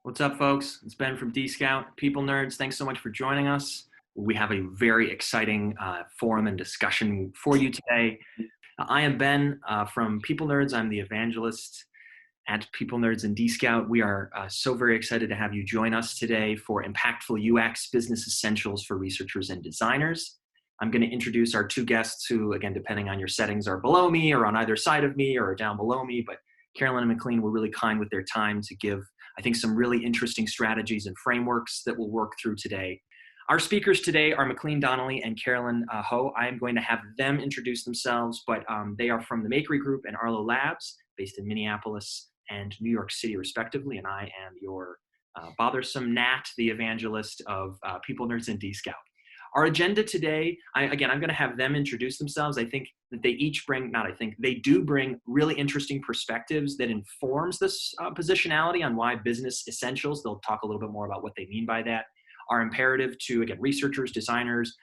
What's up, folks? It's Ben from D-Scout. People Nerds, thanks so much for joining us. We have a very exciting forum and discussion for you today. I am Ben from People Nerds. I'm the evangelist at People Nerds and D-Scout. We are so very excited to have you join us today for Impactful UX Business Essentials for Researchers and Designers. I'm going to introduce our two guests who, again, depending on your settings, are below me or on either side of me or down below me, but Carolyn and McLean were really kind with their time to give, I think, some really interesting strategies and frameworks that we'll work through today. Our speakers today are McLean Donnelly and Carolyn Ho. I am going to have them introduce themselves, but they are from the Makery Group and Arlo Labs, based in Minneapolis and New York City, respectively, and I am your bothersome Nat, the evangelist of People Nerds and D-Scout. Our agenda today, I'm going to have them introduce themselves. I think that they each bring, they do bring really interesting perspectives that informs this positionality on why business essentials, they'll talk a little bit more about what they mean by that, are imperative to, again, researchers, designers,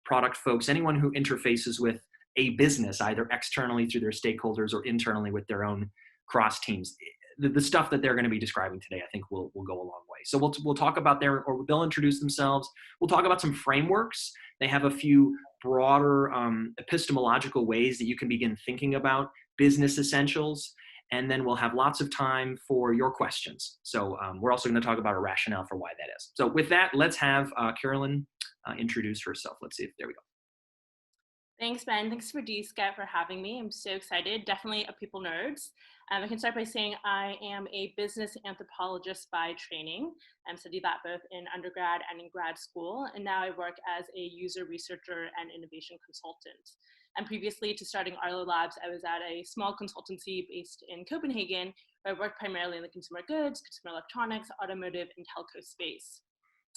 product folks, anyone who interfaces with a business, either externally through their stakeholders or internally with their own cross teams. The stuff that they're going to be describing today, I think will go a long way. So we'll talk about they'll introduce themselves. We'll talk about some frameworks. They have a few broader epistemological ways that you can begin thinking about business essentials. And then we'll have lots of time for your questions. So we're also going to talk about a rationale for why that is. So with that, let's have Carolyn introduce herself. Let's see if, there we go. Thanks, Ben. Thanks for D-Scout for having me. I'm so excited. Definitely a People Nerds. I can start by saying I am a business anthropologist by training. I studied that both in undergrad and in grad school. And now I work as a user researcher and innovation consultant. And previously to starting Arlo Labs, I was at a small consultancy based in Copenhagen, where I worked primarily in the consumer goods, consumer electronics, automotive, and telco space.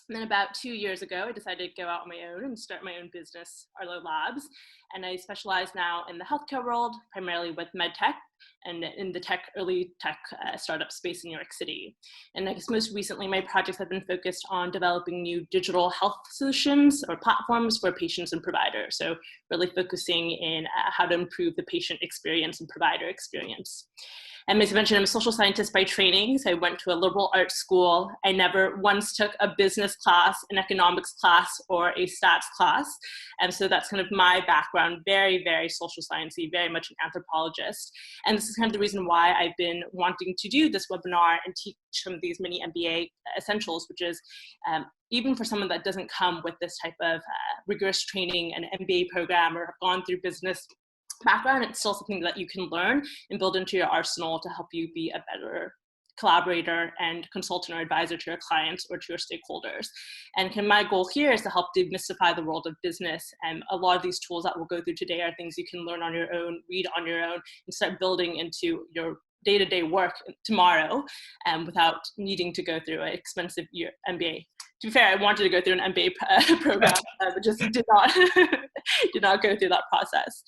And then about 2 years ago, I decided to go out on my own and start my own business, Arlo Labs. And I specialize now in the healthcare world, primarily with medtech and in the early tech startup space in New York City. And I guess most recently, my projects have been focused on developing new digital health solutions or platforms for patients and providers. So really focusing in how to improve the patient experience and provider experience. And as I mentioned, I'm a social scientist by training, so I went to a liberal arts school. I never once took a business class, an economics class, or a stats class. And so that's kind of my background, very, very social sciencey, very much an anthropologist. And this is kind of the reason why I've been wanting to do this webinar and teach some of these mini MBA essentials, which is even for someone that doesn't come with this type of rigorous training, an MBA program, or have gone through business background, it's still something that you can learn and build into your arsenal to help you be a better collaborator and consultant or advisor to your clients or to your stakeholders. And my goal here is to help demystify the world of business. And a lot of these tools that we'll go through today are things you can learn on your own, read on your own, and start building into your day-to-day work tomorrow without needing to go through an expensive MBA. To be fair, I wanted to go through an MBA program, but just did not go through that process.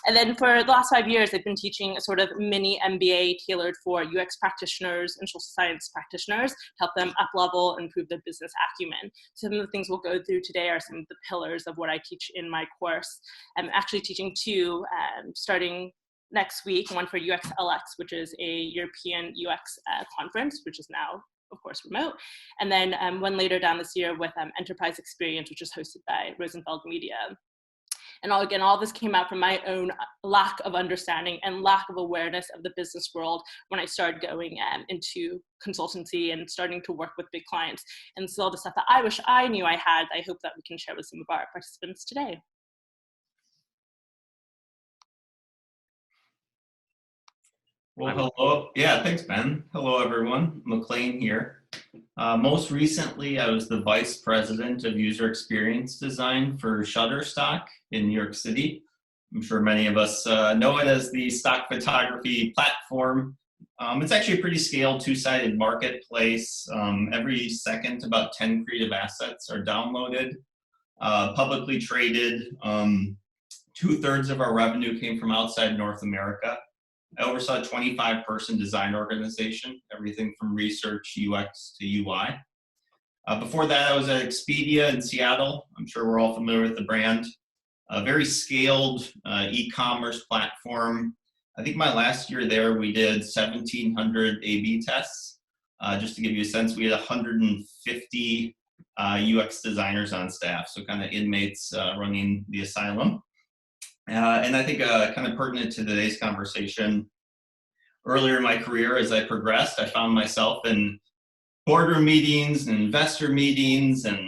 And then for the last 5 years, I've been teaching a sort of mini MBA tailored for UX practitioners and social science practitioners to help them up-level and improve their business acumen. Some of the things we'll go through today are some of the pillars of what I teach in my course. I'm actually teaching two starting next week, one for UXLX, which is a European UX conference, which is now, of course, remote. And then one later down this year with Enterprise Experience, which is hosted by Rosenfeld Media. And again, all this came out from my own lack of understanding and lack of awareness of the business world when I started going into consultancy and starting to work with big clients. And so all the stuff that I wish I knew I had, I hope that we can share with some of our participants today. Well, hello. Yeah, thanks, Ben. Hello, everyone. McLean here. Most recently, I was the Vice President of User Experience Design for Shutterstock in New York City. I'm sure many of us know it as the stock photography platform. It's actually a pretty scaled two-sided marketplace. Every second, about 10 creative assets are downloaded, publicly traded. 2/3 of our revenue came from outside North America. I oversaw a 25-person design organization, everything from research, UX to UI. Before that, I was at Expedia in Seattle. I'm sure we're all familiar with the brand. A very scaled e-commerce platform. I think my last year there, we did 1,700 A/B tests. Just to give you a sense, we had 150 UX designers on staff, so kind of inmates running the asylum. And I think kind of pertinent to today's conversation, earlier in my career as I progressed, I found myself in boardroom meetings and investor meetings, and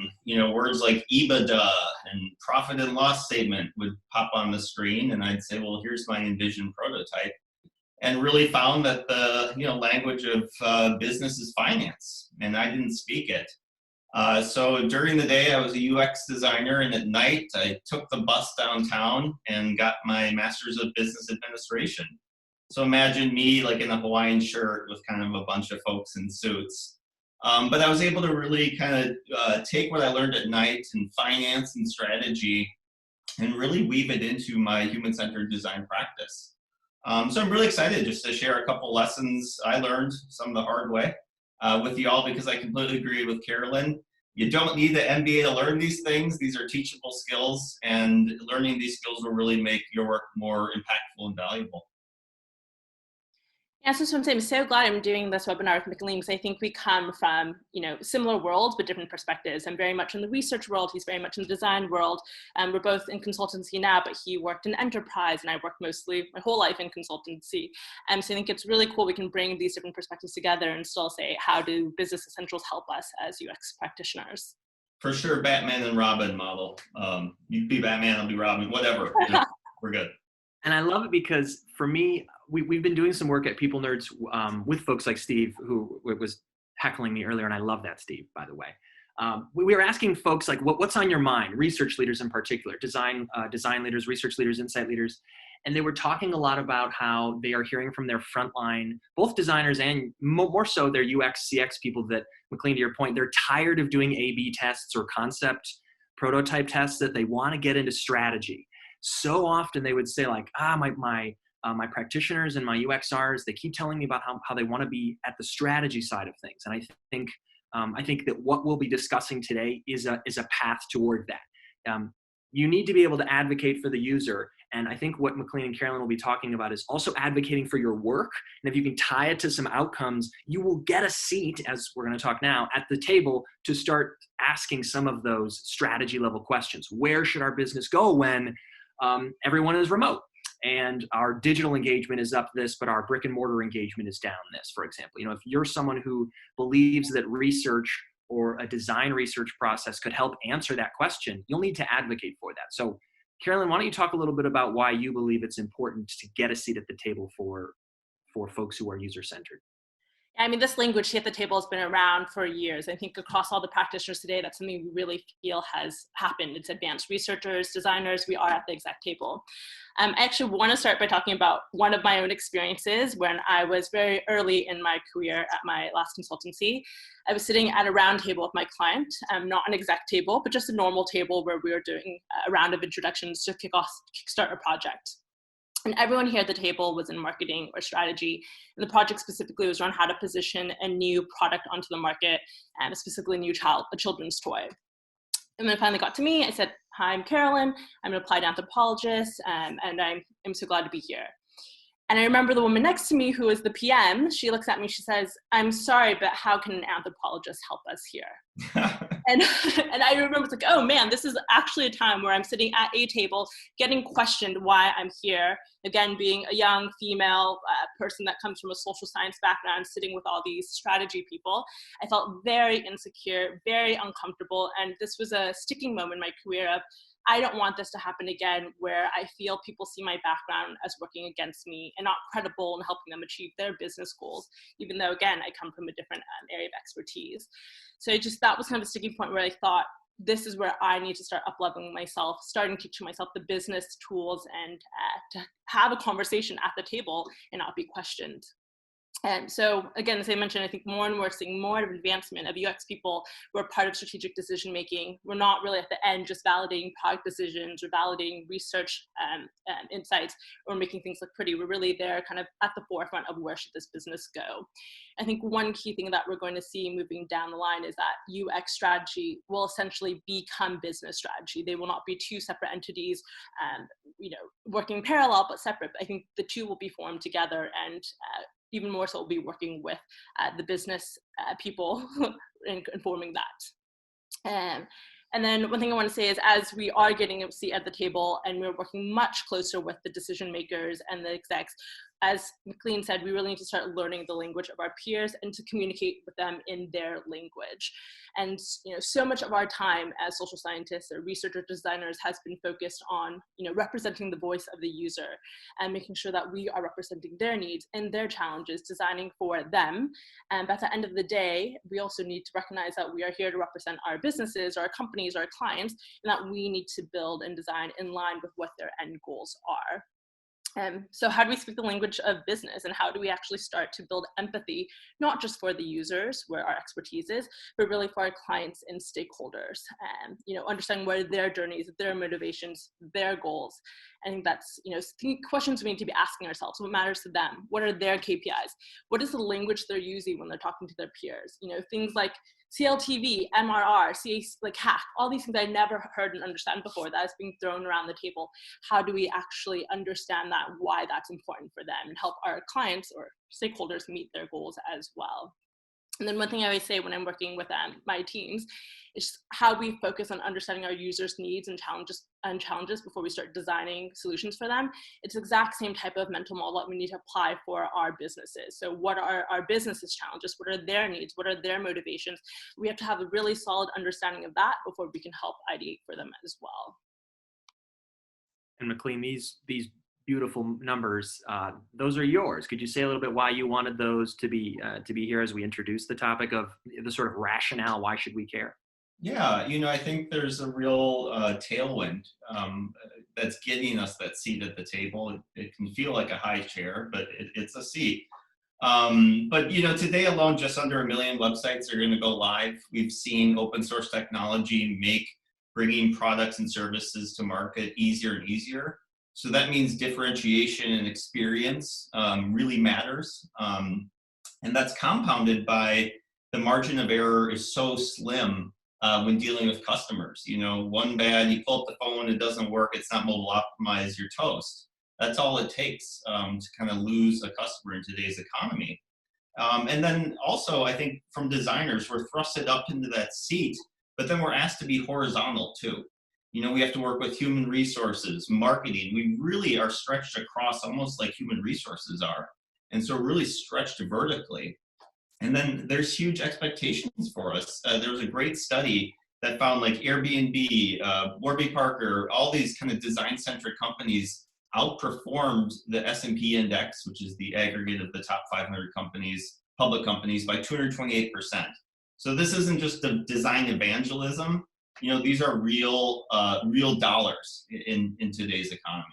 words like EBITDA and profit and loss statement would pop on the screen, and I'd say, well, here's my envisioned prototype, and really found that the language of business is finance, and I didn't speak it. So during the day I was a UX designer, and at night I took the bus downtown and got my master's of business administration. So imagine me like in a Hawaiian shirt with kind of a bunch of folks in suits. But I was able to really kind of take what I learned at night in finance and strategy and really weave it into my human-centered design practice. So I'm really excited just to share a couple lessons I learned, some of the hard way, with you all, because I completely agree with Carolyn. You don't need the MBA to learn these things. These are teachable skills, and learning these skills will really make your work more impactful and valuable. Yeah, so I'm so glad I'm doing this webinar with McLean, because I think we come from, similar worlds, but different perspectives. I'm very much in the research world. He's very much in the design world. We're both in consultancy now, but he worked in enterprise, and I worked mostly my whole life in consultancy. So I think it's really cool we can bring these different perspectives together and still say, how do business essentials help us as UX practitioners? For sure, Batman and Robin model. You'd be Batman, I'll be Robin, whatever. We're good. And I love it because for me, we've been doing some work at People Nerds with folks like Steve, who was heckling me earlier, and I love that, Steve, by the way. We were asking folks like, what's on your mind? Research leaders in particular, design leaders, research leaders, insight leaders. And they were talking a lot about how they are hearing from their frontline, both designers and more so their UX, CX people, that, McLean, to your point, they're tired of doing A/B tests or concept prototype tests, that they want to get into strategy. So often they would say like, my practitioners and my UXRs, they keep telling me about how they want to be at the strategy side of things. And I think that what we'll be discussing today is a path toward that. You need to be able to advocate for the user. And I think what McLean and Carolyn will be talking about is also advocating for your work. And if you can tie it to some outcomes, you will get a seat, as we're going to talk now, at the table to start asking some of those strategy level questions. Where should our business go when everyone is remote and our digital engagement is up this, but our brick and mortar engagement is down this, for example? If you're someone who believes that research or a design research process could help answer that question, you'll need to advocate for that. So Carolyn, why don't you talk a little bit about why you believe it's important to get a seat at the table for folks who are user-centered? I mean, this language at the table has been around for years. I think across all the practitioners today, that's something we really feel has happened. It's advanced researchers, designers, we are at the exact table. I actually want to start by talking about one of my own experiences when I was very early in my career at my last consultancy. I was sitting at a round table with my client, not an exact table, but just a normal table where we were doing a round of introductions to kickstart a project. And everyone here at the table was in marketing or strategy. And the project specifically was around how to position a new product onto the market, and specifically a children's toy. And when it finally got to me, I said, "Hi, I'm Carolyn. I'm an applied anthropologist, and I'm so glad to be here." And I remember the woman next to me, who is the PM, she looks at me, she says, "I'm sorry, but how can an anthropologist help us here?" and I remember, it's like, oh man, this is actually a time where I'm sitting at a table getting questioned why I'm here. Again, being a young female person that comes from a social science background, sitting with all these strategy people, I felt very insecure, very uncomfortable. And this was a sticking moment in my career of, I don't want this to happen again, where I feel people see my background as working against me and not credible in helping them achieve their business goals, even though, again, I come from a different area of expertise. So that was kind of a sticking point where I thought, this is where I need to start up-leveling myself, starting teaching myself the business tools, and to have a conversation at the table and not be questioned. And so, again, as I mentioned, I think more and more seeing more of advancement of UX people who are part of strategic decision-making. We're not really at the end just validating product decisions or validating research insights or making things look pretty. We're really there kind of at the forefront of where should this business go. I think one key thing that we're going to see moving down the line is that UX strategy will essentially become business strategy. They will not be two separate entities, working parallel but separate. But I think the two will be formed together, and even more so we'll be working with the business people in informing that. And then one thing I want to say is, as we are getting a seat at the table and we're working much closer with the decision makers and the execs, as McLean said, we really need to start learning the language of our peers and to communicate with them in their language. And so much of our time as social scientists or researchers, designers has been focused on representing the voice of the user and making sure that we are representing their needs and their challenges, designing for them. But at the end of the day, we also need to recognize that we are here to represent our businesses, our companies, our clients, and that we need to build and design in line with what their end goals are. So how do we speak the language of business, and how do we actually start to build empathy, not just for the users, where our expertise is, but really for our clients and stakeholders, understanding what are their journeys, their motivations, their goals. I think that's, questions we need to be asking ourselves. What matters to them? What are their KPIs? What is the language they're using when they're talking to their peers? Things like CLTV, MRR, like hack, all these things I never heard and understand before that is being thrown around the table. How do we actually understand that, why that's important for them, and help our clients or stakeholders meet their goals as well? And then one thing I always say when I'm working with my teams is how we focus on understanding our users' needs and challenges before we start designing solutions for them. It's the exact same type of mental model that we need to apply for our businesses. So what are our businesses' challenges? What are their needs? What are their motivations? We have to have a really solid understanding of that before we can help ideate for them as well. And McLean, these beautiful numbers, those are yours. Could you say a little bit why you wanted those to be here as we introduce the topic of the sort of rationale? Why should we care? Yeah, I think there's a real tailwind that's getting us that seat at the table. It can feel like a high chair, but it's a seat. But today alone, just under 1 million websites are going to go live. We've seen open source technology make bringing products and services to market easier and easier. So that means differentiation and experience really matters. And that's compounded by the margin of error is so slim when dealing with customers. One bad, you pull up the phone, it doesn't work, it's not mobile optimized, you're toast. That's all it takes to kind of lose a customer in today's economy. And then also, I think from designers, we're thrusted up into that seat, but then we're asked to be horizontal too. We have to work with human resources, marketing. We really are stretched across almost like human resources are. And so really stretched vertically. And then there's huge expectations for us. There was a great study that found like Airbnb, Warby Parker, all these kind of design-centric companies outperformed the S&P index, which is the aggregate of the top 500 companies, public companies, by 228%. So this isn't just the design evangelism. These are real dollars in today's economy.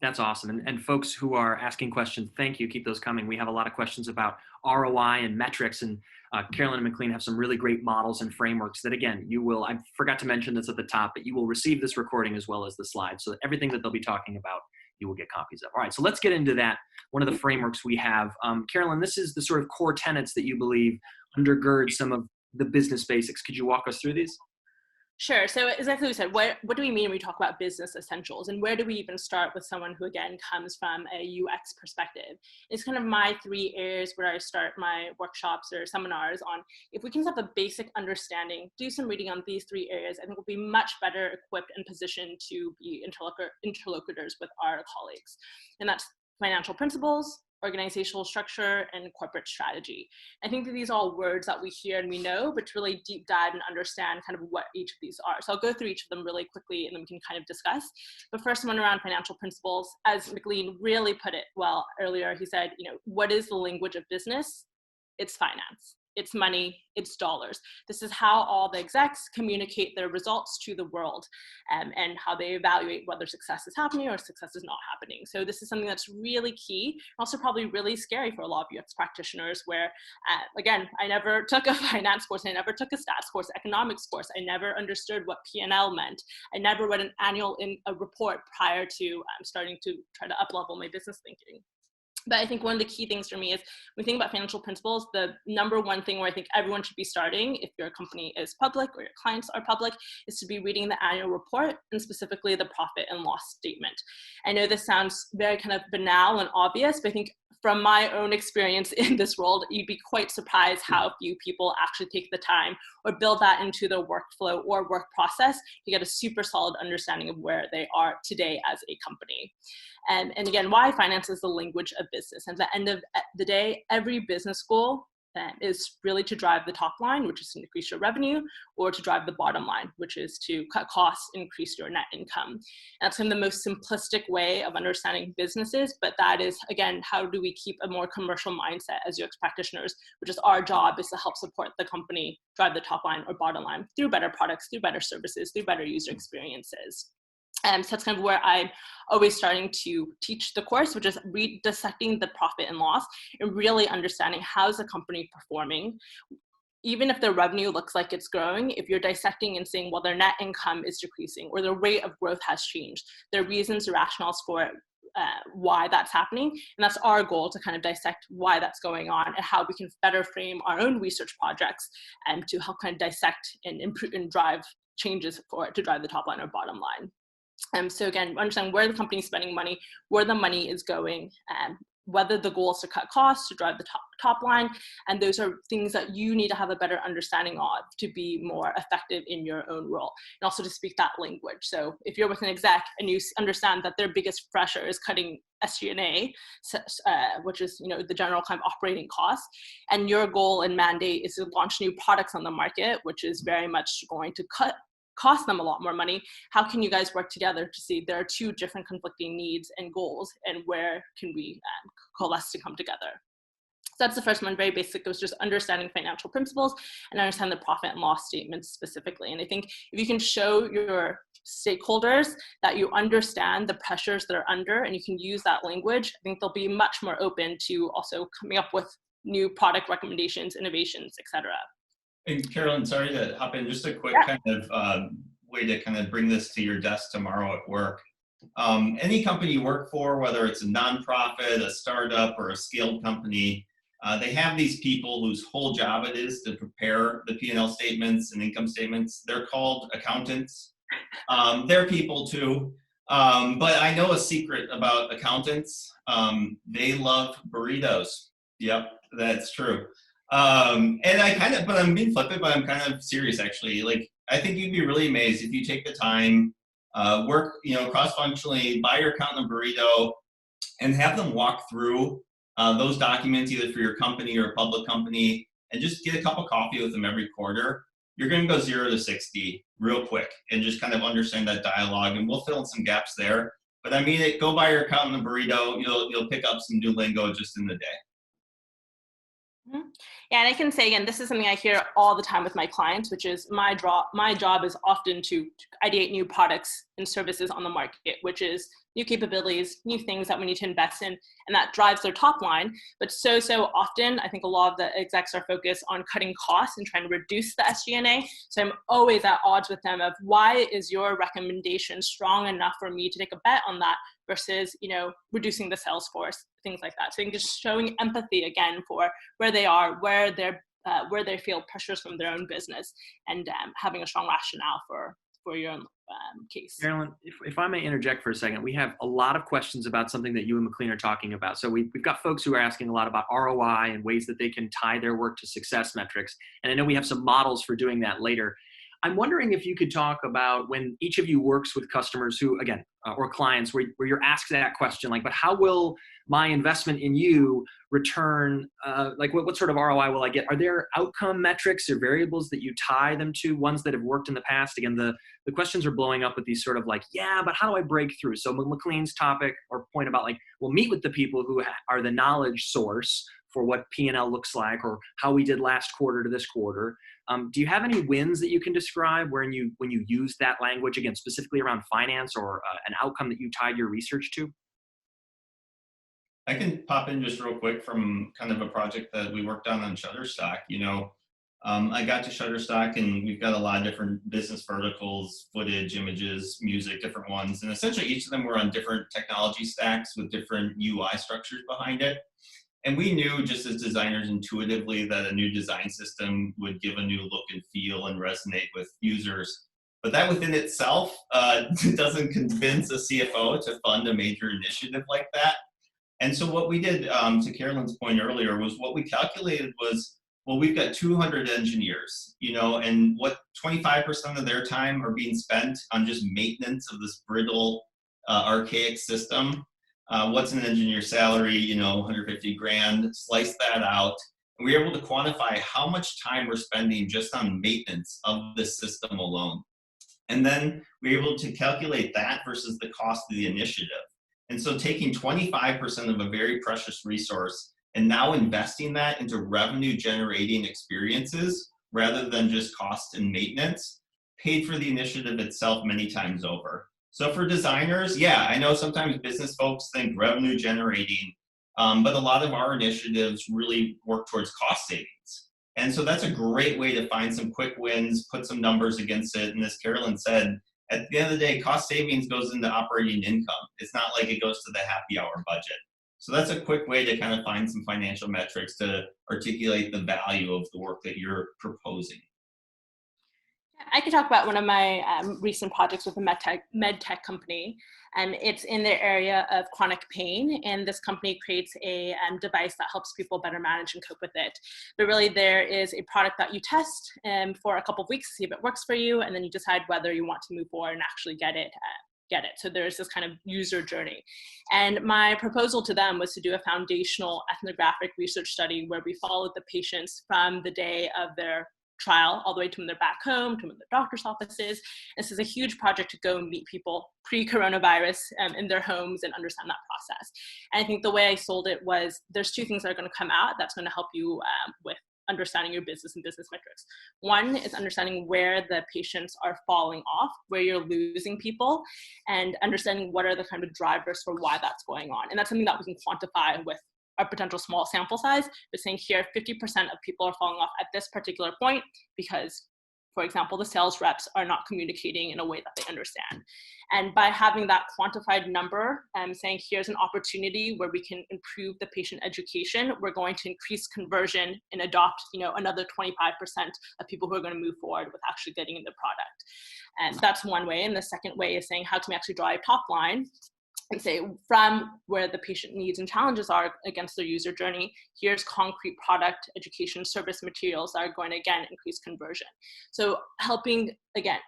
That's awesome. And folks who are asking questions, thank you. Keep those coming. We have a lot of questions about ROI and metrics, and Carolyn and McLean have some really great models and frameworks that, again, I forgot to mention this at the top, but you will receive this recording as well as the slides. So that everything that they'll be talking about, you will get copies of. All right, so let's get into that. One of the frameworks we have. Carolyn, this is the sort of core tenets that you believe undergird some of the business basics. Could you walk us through these? Sure. So exactly what you said, what do we mean when we talk about business essentials, and where do we even start with someone who, again, comes from a UX perspective? It's kind of my 3 areas where I start my workshops or seminars on. If we can have a basic understanding, do some reading on these 3 areas, I think we'll be much better equipped and positioned to be interlocutors with our colleagues. And that's financial principles, organizational structure, and corporate strategy. I think that these are all words that we hear and we know, but to really deep dive and understand kind of what each of these are. So I'll go through each of them really quickly and then we can kind of discuss. But first one around financial principles, as McLean really put it well earlier, he said, what is the language of business? It's finance. It's money, it's dollars. This is how all the execs communicate their results to the world, and how they evaluate whether success is happening or success is not happening. So this is something that's really key, also probably really scary for a lot of UX practitioners where, again, I never took a finance course, I never took a stats course, economics course, I never understood what P&L meant. I never read an annual report prior to starting to try to up-level my business thinking. But I think one of the key things for me is when we think about financial principles, the number one thing where I think everyone should be starting, if your company is public or your clients are public, is to be reading the annual report and specifically the profit and loss statement. I know this sounds very kind of banal and obvious, but I think from my own experience in this world, you'd be quite surprised how few people actually take the time or build that into their workflow or work process to get a super solid understanding of where they are today as a company. And again, why finance is the language of business. And at the end of the day, every business goal is really to drive the top line, which is to increase your revenue, or to drive the bottom line, which is to cut costs, increase your net income. And that's kind of the most simplistic way of understanding businesses, but that is, again, how do we keep a more commercial mindset as UX practitioners, which is our job is to help support the company drive the top line or bottom line through better products, through better services, through better user experiences. So that's kind of where I'm always starting to teach the course, which is dissecting the profit and loss and really understanding how is the company performing. Even if their revenue looks like it's growing, if you're dissecting and saying, well, their net income is decreasing or the rate of growth has changed, there are reasons or rationales for why that's happening. And that's our goal, to kind of dissect why that's going on and how we can better frame our own research projects and to help kind of dissect and improve and drive changes for it to drive the top line or bottom line. So again, understand where the company is spending money, where the money is going, whether the goal is to cut costs, to drive the top line. And those are things that you need to have a better understanding of to be more effective in your own role, and also to speak that language. So if you're with an exec and you understand that their biggest pressure is cutting SG&A, which is the general kind of operating costs, and your goal and mandate is to launch new products on the market, which is very much going to cost them a lot more money, how can you guys work together to see there are two different conflicting needs and goals, and where can we coalesce to come together? So that's the first one, very basic. It was just understanding financial principles and understand the profit and loss statements specifically. And I think if you can show your stakeholders that you understand the pressures they're under and you can use that language, I think they'll be much more open to also coming up with new product recommendations, innovations, etc. And Carolyn, sorry to hop in, just a quick kind of way to kind of bring this to your desk tomorrow at work. Any company you work for, whether it's a nonprofit, a startup, or a scaled company, they have these people whose whole job it is to prepare the P&L statements and income statements. They're called accountants. They're people too. But I know a secret about accountants. They love burritos. Yep, that's true. And but I'm being flippant, but I'm kind of serious actually. Like, I think you'd be really amazed if you take the time, work, cross-functionally, buy your accountant a burrito and have them walk through those documents either for your company or a public company, and just get a cup of coffee with them every quarter. You're going to go 0 to 60 real quick and just kind of understand that dialogue, and we'll fill in some gaps there. But I mean, go buy your accountant a burrito. You'll pick up some new lingo just in the day. Mm-hmm. Yeah, and I can say again, this is something I hear all the time with my clients, which is my job is often to ideate new products and services on the market, which is new capabilities, new things that we need to invest in, and that drives their top line. But so often, I think a lot of the execs are focused on cutting costs and trying to reduce the SG&A. So I'm always at odds with them of, why is your recommendation strong enough for me to take a bet on that versus, reducing the sales force, things like that. So I think just showing empathy again for where they are, where they feel pressures from their own business, and having a strong rationale for your own case. Carolyn, if I may interject for a second, we have a lot of questions about something that you and McLean are talking about. So we've got folks who are asking a lot about ROI and ways that they can tie their work to success metrics. And I know we have some models for doing that later. I'm wondering if you could talk about when each of you works with customers who, again, or clients where you're asked that question, like, but how will my investment in you return, what sort of ROI will I get? Are there outcome metrics or variables that you tie them to, ones that have worked in the past? Again, the questions are blowing up with these sort of like, yeah, but how do I break through? So McLean's topic or point about we'll meet with the people who are the knowledge source for what P&L looks like or how we did last quarter to this quarter. Do you have any wins that you can describe when you use that language, again, specifically around finance or an outcome that you tied your research to? I can pop in just real quick from kind of a project that we worked on Shutterstock. I got to Shutterstock, and we've got a lot of different business verticals, footage, images, music, different ones. And essentially each of them were on different technology stacks with different UI structures behind it. And we knew just as designers intuitively that a new design system would give a new look and feel and resonate with users. But that within itself doesn't convince a CFO to fund a major initiative like that. And so what we did, to Carolyn's point earlier, was what we calculated was, well, we've got 200 engineers, and what 25% of their time are being spent on just maintenance of this brittle, archaic system. What's an engineer's salary? 150 grand, slice that out. And we were able to quantify how much time we're spending just on maintenance of this system alone. And then we were able to calculate that versus the cost of the initiative. And so taking 25% of a very precious resource and now investing that into revenue generating experiences rather than just cost and maintenance paid for the initiative itself many times over. So for designers, yeah, I know sometimes business folks think revenue generating, but a lot of our initiatives really work towards cost savings. And so that's a great way to find some quick wins, put some numbers against it. And as Carolyn said, at the end of the day, cost savings goes into operating income. It's not like it goes to the happy hour budget. So that's a quick way to kind of find some financial metrics to articulate the value of the work that you're proposing. I could talk about one of my recent projects with a med tech company, and it's in the area of chronic pain. And this company creates a device that helps people better manage and cope with it. But really, there is a product that you test for a couple of weeks to see if it works for you, and then you decide whether you want to move forward and actually get it. So there's this kind of user journey. And my proposal to them was to do a foundational ethnographic research study where we followed the patients from the day of their trial all the way to when they're back home, to when their doctor's offices. This is a huge project to go meet people pre-coronavirus in their homes and understand that process. And I think the way I sold it was there's two things that are going to come out that's going to help you with understanding your business and business metrics. One is understanding where the patients are falling off, where you're losing people, and understanding what are the kind of drivers for why that's going on. And that's something that we can quantify with our potential small sample size, but saying here 50% of people are falling off at this particular point because, for example, the sales reps are not communicating in a way that they understand. And by having that quantified number, saying here's an opportunity where we can improve the patient education, we're going to increase conversion and adopt, another 25% of people who are going to move forward with actually getting in the product. And that's one way. And the second way is saying how can we actually drive top line and say from where the patient needs and challenges are against their user journey, here's concrete product, education, service materials that are going to, again, increase conversion. So helping, again,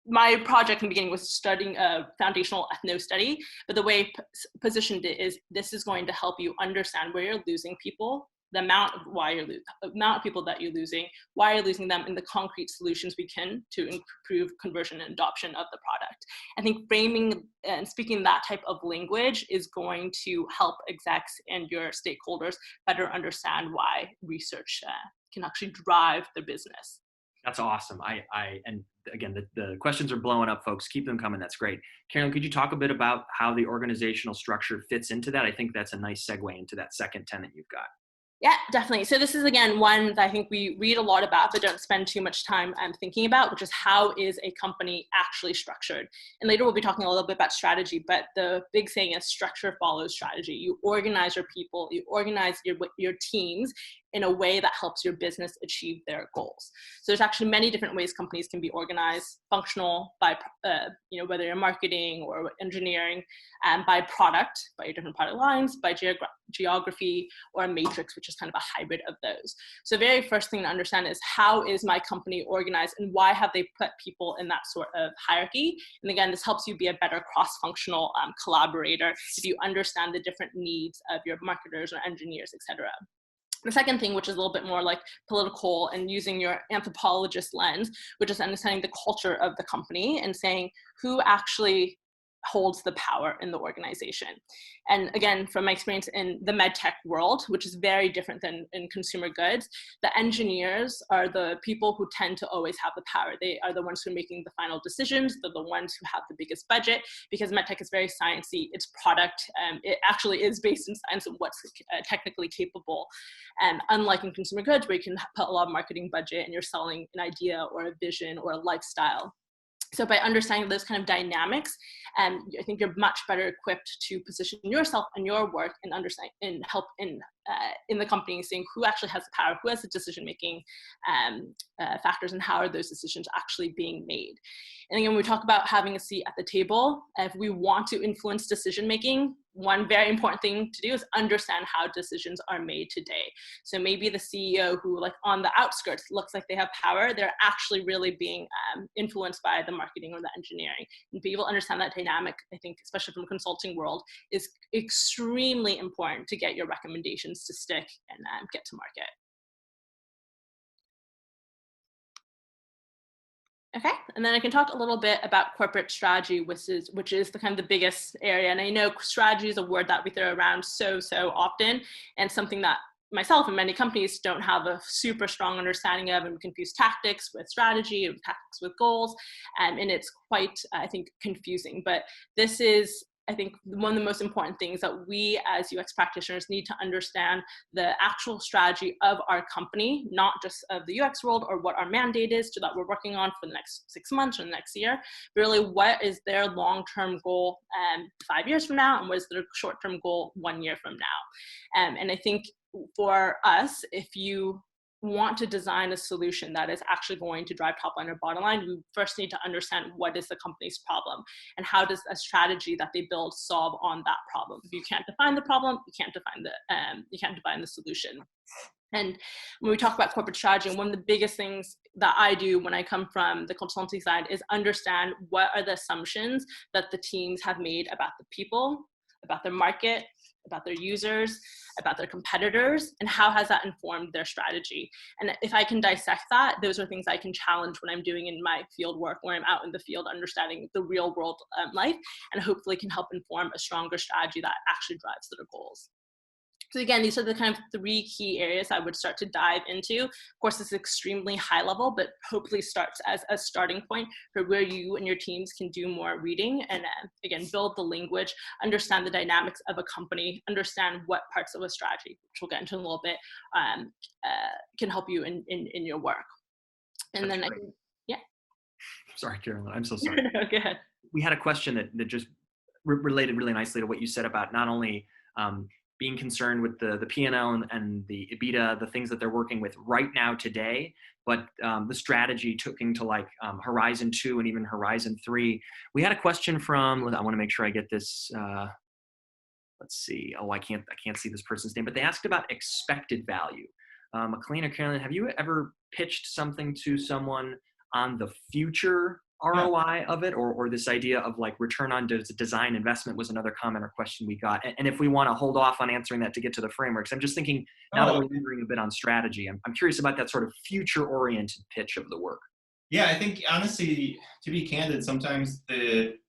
my project in the beginning was studying a foundational ethno study, but the way I positioned it is this is going to help you understand where you're losing people, the amount of people that you're losing, why you're losing them, and the concrete solutions we can to improve conversion and adoption of the product. I think framing and speaking that type of language is going to help execs and your stakeholders better understand why research can actually drive their business. That's awesome. And again, the questions are blowing up, folks. Keep them coming. That's great. Carolyn, could you talk a bit about how the organizational structure fits into that? I think that's a nice segue into that second tenet you've got. Yeah, definitely. So this is, again, one that I think we read a lot about, but don't spend too much time thinking about, which is how is a company actually structured? And later we'll be talking a little bit about strategy, but the big thing is structure follows strategy. You organize your people, you organize your teams in a way that helps your business achieve their goals. So there's actually many different ways companies can be organized: functional, by whether you're marketing or engineering, and by product, by your different product lines, by geography, or a matrix, which is kind of a hybrid of those. So very first thing to understand is how is my company organized and why have they put people in that sort of hierarchy? And again, this helps you be a better cross-functional collaborator if you understand the different needs of your marketers or engineers, etc. The second thing, which is a little bit more like political and using your anthropologist lens, which is understanding the culture of the company and saying who actually holds the power in the organization. And again, from my experience in the med tech world, which is very different than in consumer goods, the engineers are the people who tend to always have the power. They are the ones who are making the final decisions. They're the ones who have the biggest budget, because med tech is very sciencey. Its product, it actually is based in science and what's technically capable. And unlike in consumer goods, where you can put a lot of marketing budget and you're selling an idea or a vision or a lifestyle. So by understanding those kind of dynamics, I think you're much better equipped to position yourself and your work and understand and help in the company, seeing who actually has the power, who has the decision-making factors, and how are those decisions actually being made. And again, when we talk about having a seat at the table, if we want to influence decision-making, one very important thing to do is understand how decisions are made today. So maybe the CEO who, like on the outskirts, looks like they have power, they're actually really being influenced by the marketing or the engineering. And people understand that dynamic, I think, especially from a consulting world, is extremely important to get your recommendations to stick and get to market. Okay, and then I can talk a little bit about corporate strategy, which is the kind of the biggest area. And I know strategy is a word that we throw around so often, and something that myself and many companies don't have a super strong understanding of, and we confuse tactics with strategy and tactics with goals, and it's quite, I think, confusing. But this is, I think, one of the most important things that we as UX practitioners need to understand: the actual strategy of our company, not just of the UX world or what our mandate is that we're working on for the next 6 months or the next year, but really what is their long-term goal 5 years from now, and what is their short-term goal 1 year from now. And I think for us, if you want to design a solution that is actually going to drive top line or bottom line, we first need to understand what is the company's problem and how does a strategy that they build solve on that problem. If you can't define the problem, you can't define the solution. And when we talk about corporate strategy, one of the biggest things that I do when I come from the consulting side is understand what are the assumptions that the teams have made about the people, about their market, about their users, about their competitors, and how has that informed their strategy. And if I can dissect that, those are things I can challenge when I'm doing in my field work, where I'm out in the field understanding the real world life, and hopefully can help inform a stronger strategy that actually drives their goals. So again, these are the kind of 3 key areas I would start to dive into. Of course, it's extremely high level, but hopefully starts as a starting point for where you and your teams can do more reading and again, build the language, understand the dynamics of a company, understand what parts of a strategy, which we'll get into in a little bit, can help you in your work. And That's then great. Yeah. Sorry, Carolyn, I'm so sorry. No, go ahead. We had a question that just related really nicely to what you said about not only being concerned with the P&L and the EBITDA, the things that they're working with right now today, but the strategy taking to like Horizon 2 and even Horizon 3. We had a question from, I want to make sure I get this, let's see, I can't see this person's name, but they asked about expected value. McLean or Carolyn, have you ever pitched something to someone on the future ROI of it, or this idea of like return on design investment was another comment or question we got. And if we want to hold off on answering that to get to the frameworks, I'm just thinking now that we're lingering a bit on strategy, I'm curious about that sort of future oriented pitch of the work. Yeah, I think honestly, to be candid, sometimes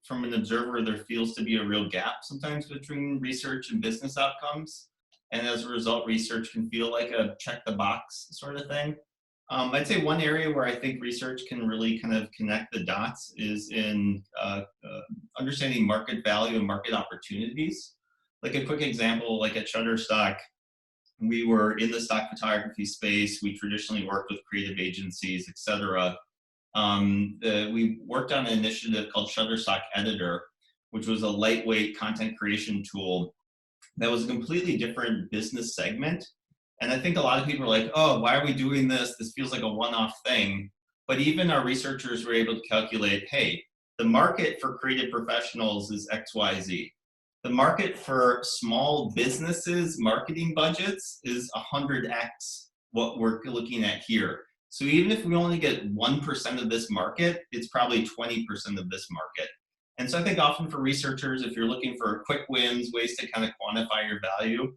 from an observer, there feels to be a real gap sometimes between research and business outcomes. And as a result, research can feel like a check the box sort of thing. I'd say one area where I think research can really kind of connect the dots is in understanding market value and market opportunities. Like a quick example, like at Shutterstock, we were in the stock photography space. We traditionally worked with creative agencies, et cetera. We worked on an initiative called Shutterstock Editor, which was a lightweight content creation tool that was a completely different business segment. And I think a lot of people are like, oh, why are we doing this? This feels like a one-off thing. But even our researchers were able to calculate, hey, the market for creative professionals is XYZ. The market for small businesses marketing budgets is 100x what we're looking at here. So even if we only get 1% of this market, it's probably 20% of this market. And so I think often for researchers, if you're looking for quick wins, ways to kind of quantify your value,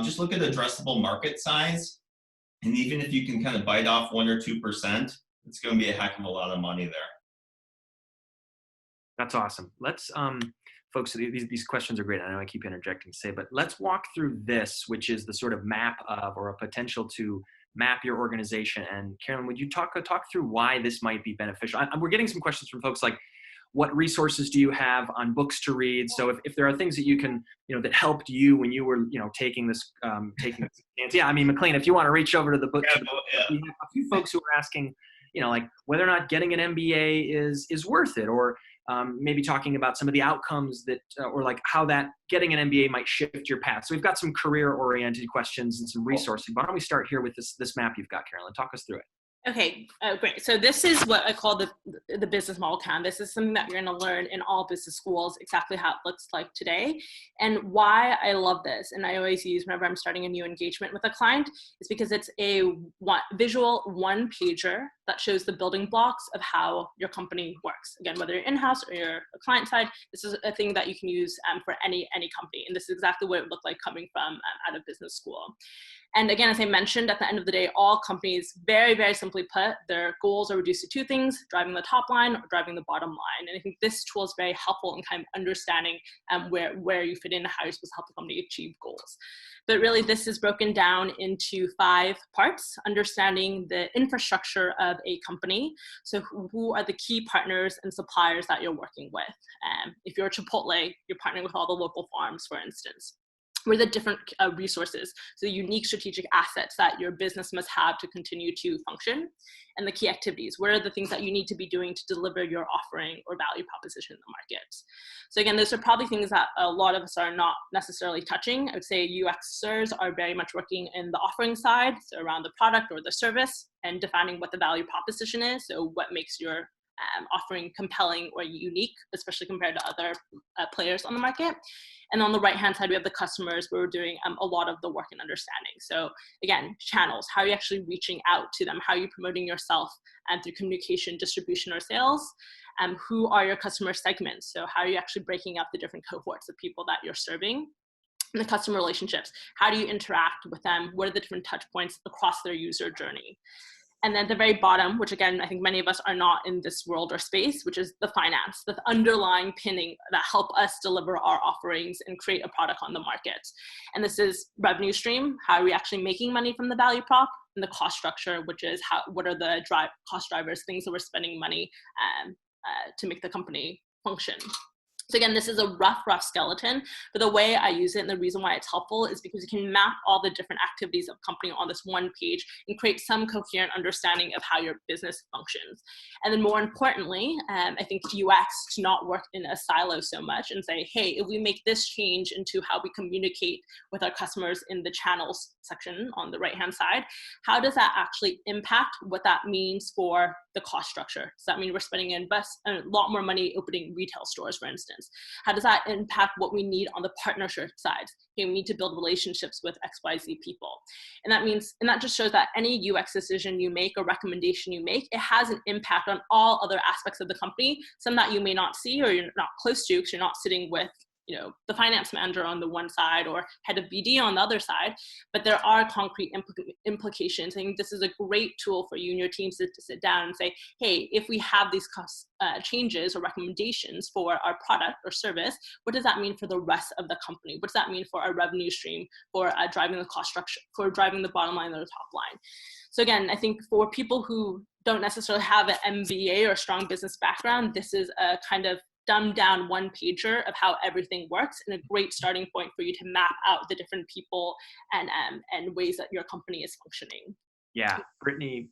just look at addressable market size. And even if you can kind of bite off 1 or 2%, it's going to be a heck of a lot of money there. That's awesome. Let's folks, these questions are great. I know I keep interjecting to say, but let's walk through this, which is the sort of map of, or a potential to map your organization. And Carolyn, would you talk through why this might be beneficial? We're getting some questions from folks like, what resources do you have on books to read? So if there are things that you can, that helped you when you were, taking this stance. Yeah, I mean, McLean, if you want to reach over to the book, we have a few folks who are asking, like whether or not getting an MBA is worth it, or maybe talking about some of the outcomes that, or like how that getting an MBA might shift your path. So we've got some career-oriented questions and some resources. Why don't we start here with this map you've got, Carolyn? Talk us through it. Okay, great. So this is what I call the business model canvas. This is something that you're going to learn in all business schools, exactly how it looks like today. And why I love this, and I always use whenever I'm starting a new engagement with a client, is because it's a visual one-pager that shows the building blocks of how your company works. Again, whether you're in-house or you're a client side, this is a thing that you can use for any company. And this is exactly what it would look like coming from out of business school. And again, as I mentioned, at the end of the day, all companies, very, very simply put, their goals are reduced to two things: driving the top line or driving the bottom line. And I think this tool is very helpful in kind of understanding where you fit in, how you're supposed to help the company achieve goals. But really, this is broken down into 5 parts: understanding the infrastructure of a company. So who are the key partners and suppliers that you're working with? If you're Chipotle, you're partnering with all the local farms, for instance. What are the different resources, so the unique strategic assets that your business must have to continue to function, and the key activities. What are the things that you need to be doing to deliver your offering or value proposition in the market? So again, those are probably things that a lot of us are not necessarily touching. I would say UXers are very much working in the offering side, so around the product or the service, and defining what the value proposition is, so what makes your offering compelling or unique, especially compared to other players on the market. And on the right-hand side, we have the customers, where we're doing a lot of the work and understanding. So again, channels, how are you actually reaching out to them? How are you promoting yourself through communication, distribution, or sales? Who are your customer segments? So how are you actually breaking up the different cohorts of people that you're serving? And the customer relationships, how do you interact with them? What are the different touch points across their user journey? And then at the very bottom, which again, I think many of us are not in this world or space, which is the finance, the underlying pinning that help us deliver our offerings and create a product on the market. And this is revenue stream, how are we actually making money from the value prop, and the cost structure, which is what are the cost drivers, things that we're spending money to make the company function. So again, this is a rough skeleton, but the way I use it and the reason why it's helpful is because you can map all the different activities of company on this one page and create some coherent understanding of how your business functions. And then more importantly, I think UX to not work in a silo so much and say, hey, if we make this change into how we communicate with our customers in the channels section on the right-hand side, how does that actually impact what that means for the cost structure? Does that mean we're spending a lot more money opening retail stores, for instance? How does that impact what we need on the partnership side? Okay, we need to build relationships with XYZ people. And that just shows that any UX decision you make or recommendation you make, it has an impact on all other aspects of the company, some that you may not see or you're not close to because you're not sitting with the finance manager on the one side or head of BD on the other side, but there are concrete implications. I think this is a great tool for you and your teams to sit down and say, hey, if we have these changes or recommendations for our product or service, what does that mean for the rest of the company? What does that mean for our revenue stream, for driving the cost structure, for driving the bottom line or the top line? So again, I think for people who don't necessarily have an MBA or a strong business background, this is a kind of dumbed down one pager of how everything works, and a great starting point for you to map out the different people and ways that your company is functioning. Yeah, Brittany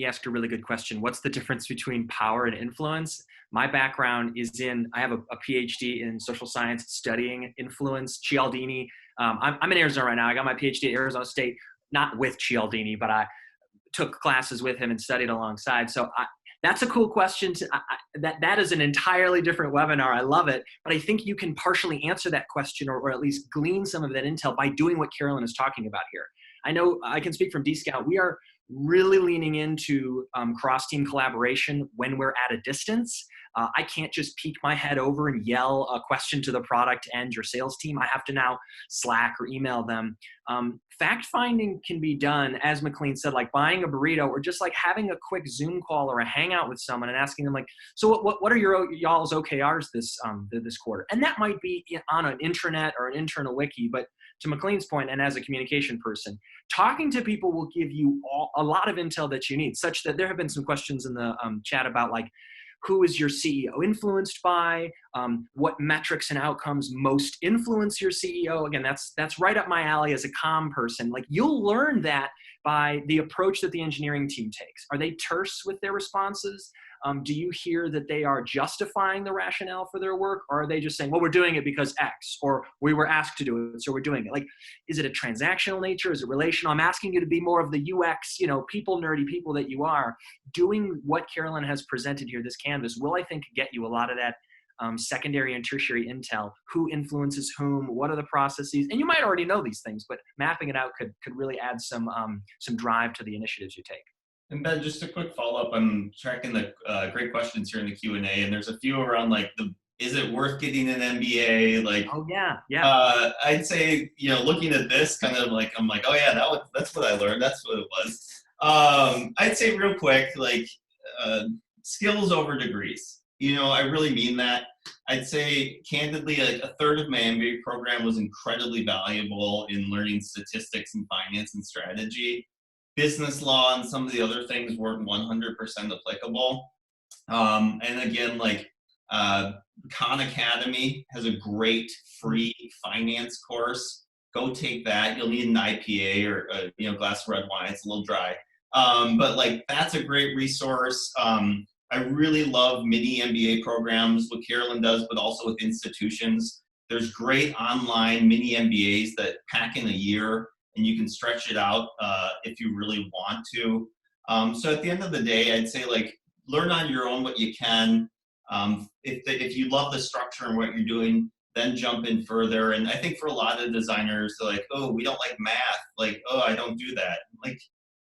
asked a really good question. What's the difference between power and influence? My background is I have a PhD in social science studying influence. Cialdini, I'm in Arizona right now. I got my PhD at Arizona State, not with Cialdini, but I took classes with him and studied alongside. So that's a cool question. That is an entirely different webinar. I love it. But I think you can partially answer that question or at least glean some of that intel by doing what Carolyn is talking about here. I know I can speak from DScout. We are really leaning into cross-team collaboration when we're at a distance. I can't just peek my head over and yell a question to the product and your sales team. I have to now Slack or email them. Fact finding can be done, as McLean said, like buying a burrito or just like having a quick Zoom call or a hangout with someone and asking them like, so what are y'all's OKRs this quarter? And that might be on an intranet or an internal wiki, but to McLean's point, and as a communication person, talking to people will give you a lot of intel that you need, such that there have been some questions in the chat about like, who is your CEO influenced by? What metrics and outcomes most influence your CEO? Again, that's right up my alley as a comm person. Like, you'll learn that by the approach that the engineering team takes. Are they terse with their responses? Do you hear that they are justifying the rationale for their work? Or are they just saying, well, we're doing it because X, or we were asked to do it, so we're doing it? Like, is it a transactional nature? Is it relational? I'm asking you to be more of the UX, nerdy people that you are. Doing what Carolyn has presented here, this canvas, will, I think, get you a lot of that secondary and tertiary intel. Who influences whom? What are the processes? And you might already know these things, but mapping it out could really add some drive to the initiatives you take. And Ben, just a quick follow-up. I'm tracking the great questions here in the Q&A, and there's a few around like is it worth getting an MBA? Like, oh yeah. I'd say, looking at this, kind of like, I'm like, oh yeah, that's what I learned. That's what it was. I'd say real quick, like skills over degrees. I really mean that. I'd say candidly, like a third of my MBA program was incredibly valuable in learning statistics and finance and strategy. Business law and some of the other things weren't 100% applicable. And again, like Khan Academy has a great free finance course. Go take that. You'll need an IPA or a glass of red wine. It's a little dry. But like that's a great resource. I really love mini MBA programs, what Carolyn does, but also with institutions. There's great online mini MBAs that pack in a year, and you can stretch it out if you really want to. So at the end of the day, I'd say like learn on your own what you can. If you love the structure and what you're doing, then jump in further. And I think for a lot of designers, they're like, oh, we don't like math. Like, oh, I don't do that. Like,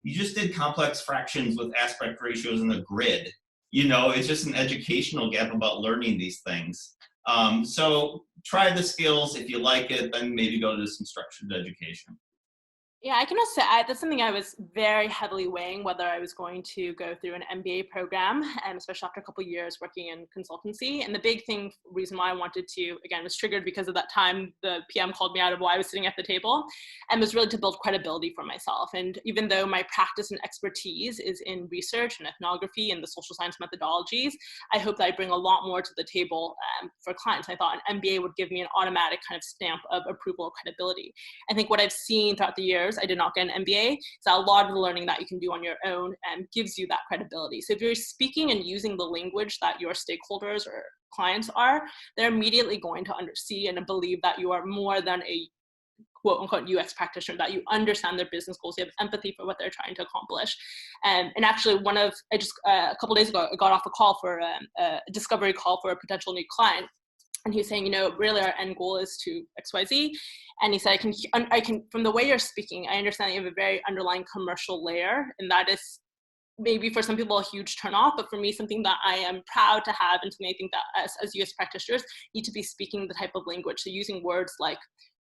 you just did complex fractions with aspect ratios in a grid. It's just an educational gap about learning these things. So try the skills. If you like it, then maybe go to some structured education. Yeah, I can also say that's something I was very heavily weighing, whether I was going to go through an MBA program, especially after a couple of years working in consultancy. And the big reason why I wanted to, again, was triggered because of that time the PM called me out of why I was sitting at the table, and was really to build credibility for myself. And even though my practice and expertise is in research and ethnography and the social science methodologies, I hope that I bring a lot more to the table for clients. I thought an MBA would give me an automatic kind of stamp of approval of credibility. I think what I've seen throughout the years, I did not get an MBA, so a lot of the learning that you can do on your own gives you that credibility. So if you're speaking and using the language that your stakeholders or clients are, they're immediately going to see and believe that you are more than a quote unquote UX practitioner, that you understand their business goals, you have empathy for what they're trying to accomplish. And actually I just a couple days ago, I got off a call for a discovery call for a potential new client. And he was saying, really our end goal is to XYZ. And he said, I can, from the way you're speaking, I understand that you have a very underlying commercial layer. And that is maybe for some people a huge turnoff, but for me, something that I am proud to have, and something I think that as US practitioners need to be speaking the type of language. So using words like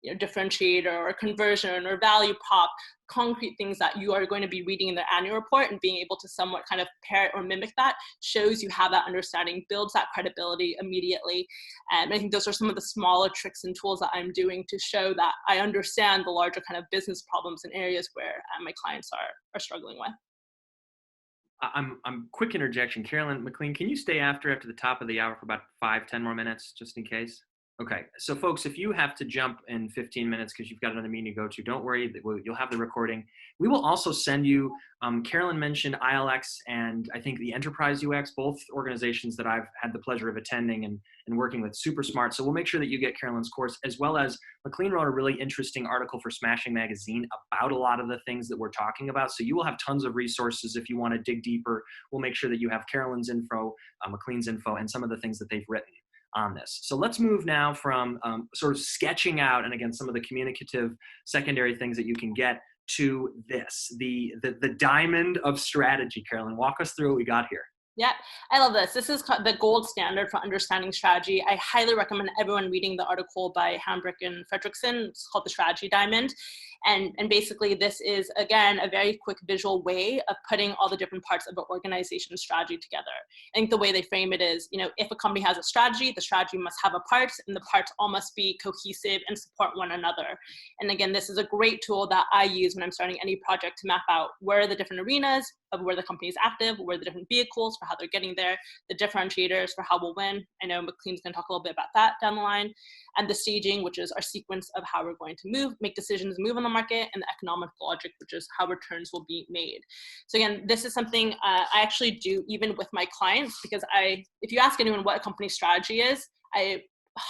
differentiator or conversion or value prop, concrete things that you are going to be reading in their annual report, and being able to somewhat kind of parrot or mimic that shows you have that understanding, builds that credibility immediately. And I think those are some of the smaller tricks and tools that I'm doing to show that I understand the larger kind of business problems and areas where my clients are struggling with. I'm quick interjection. Carolyn, McLean, can you stay after the top of the hour for about 5-10 more minutes, just in case? Okay, so folks, if you have to jump in 15 minutes because you've got another meeting to go to, don't worry, you'll have the recording. We will also send you, Carolyn mentioned ILX and I think the Enterprise UX, both organizations that I've had the pleasure of attending and working with, super smart. So we'll make sure that you get Carolyn's course, as well as McLean wrote a really interesting article for Smashing Magazine about a lot of the things that we're talking about. So you will have tons of resources if you want to dig deeper. We'll make sure that you have Carolyn's info, McLean's info, and some of the things that they've written on this. So let's move now from sort of sketching out, and again, some of the communicative secondary things that you can get, to this, the diamond of strategy. Carolyn, walk us through what we got here. Yeah, I love this. This is the gold standard for understanding strategy. I highly recommend everyone reading the article by Hambrick and Fredrickson. It's called The Strategy Diamond. And basically this is, again, a very quick visual way of putting all the different parts of an organization's strategy together. I think the way they frame it is, if a company has a strategy, the strategy must have a part, and the parts all must be cohesive and support one another. And again, this is a great tool that I use when I'm starting any project to map out where are the different arenas of where the company is active, where are the different vehicles for how they're getting there, the differentiators for how we'll win. I know McLean's going to talk a little bit about that down the line, and the staging, which is our sequence of how we're going to make decisions, move on the market, and the economic logic, which is how returns will be made. So again, this is something I actually do even with my clients, because if you ask anyone what a company's strategy is, I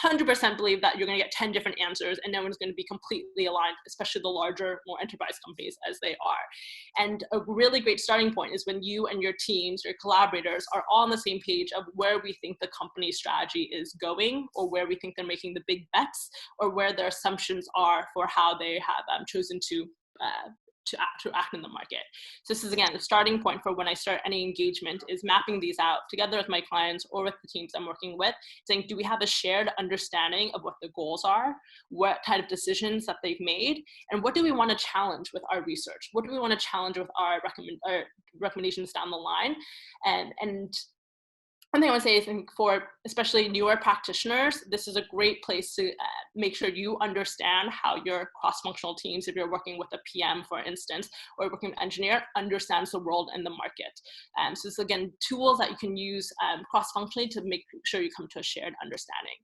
100% believe that you're going to get 10 different answers and no one's going to be completely aligned, especially the larger, more enterprise companies as they are. And a really great starting point is when you and your teams, your collaborators are all on the same page of where we think the company's strategy is going, or where we think they're making the big bets, or where their assumptions are for how they have chosen to act in the market. So this is, again, the starting point for when I start any engagement, is mapping these out together with my clients or with the teams I'm working with, saying, do we have a shared understanding of what the goals are, what kind of decisions that they've made, and what do we want to challenge with our research? What do we want to challenge with our recommendations down the line? And one thing I want to say is, I think for especially newer practitioners, this is a great place to make sure you understand how your cross-functional teams, if you're working with a PM, for instance, or working with an engineer, understands the world and the market. So it's, again, tools that you can use cross-functionally to make sure you come to a shared understanding.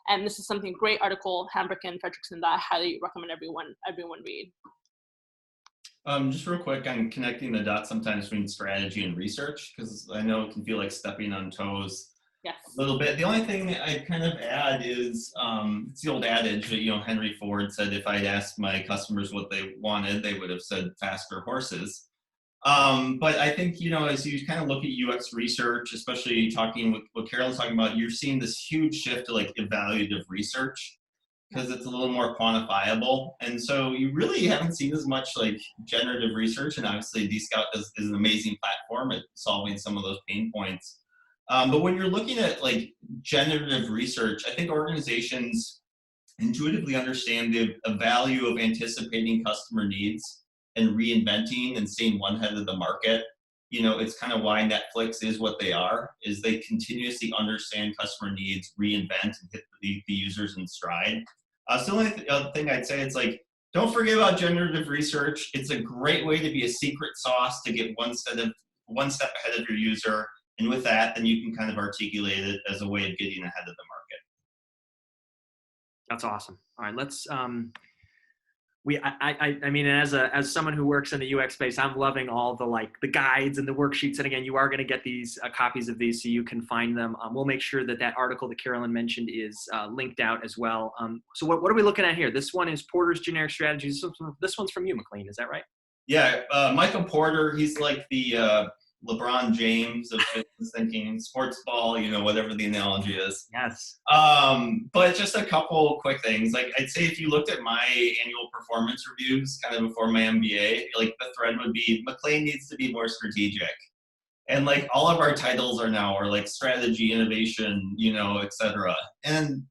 And this is something, great article, Hambrick and Fredrickson, that I highly recommend everyone read. Just real quick on connecting the dots sometimes between strategy and research, because I know it can feel like stepping on toes a little bit. The only thing I'd kind of add is, it's the old adage that, Henry Ford said, if I'd asked my customers what they wanted, they would have said faster horses. But I think, as you kind of look at UX research, especially talking with what Carolyn's talking about, you're seeing this huge shift to like evaluative research, because it's a little more quantifiable. And so you really haven't seen as much like generative research, and obviously DScout is an amazing platform at solving some of those pain points. But when you're looking at like generative research, I think organizations intuitively understand the value of anticipating customer needs and reinventing and staying one head of the market. It's kind of why Netflix is what they are, is they continuously understand customer needs, reinvent, and hit the users in stride. So the only other thing I'd say, it's like, don't forget about generative research. It's a great way to be a secret sauce to get one step ahead of your user. And with that, then you can kind of articulate it as a way of getting ahead of the market. That's awesome. All right, let's I mean, as someone who works in the UX space, I'm loving all the guides and the worksheets. And again, you are going to get these copies of these so you can find them. We'll make sure that article that Carolyn mentioned is linked out as well. So what are we looking at here? This one is Porter's Generic Strategies. This one's from you, McLean. Is that right? Yeah, Michael Porter, he's like the LeBron James of business thinking, sports ball, whatever the analogy is. Yes. But just a couple quick things. Like, I'd say if you looked at my annual performance reviews kind of before my MBA, like the thread would be, McLean needs to be more strategic. And like all of our titles are like strategy, innovation, et cetera. And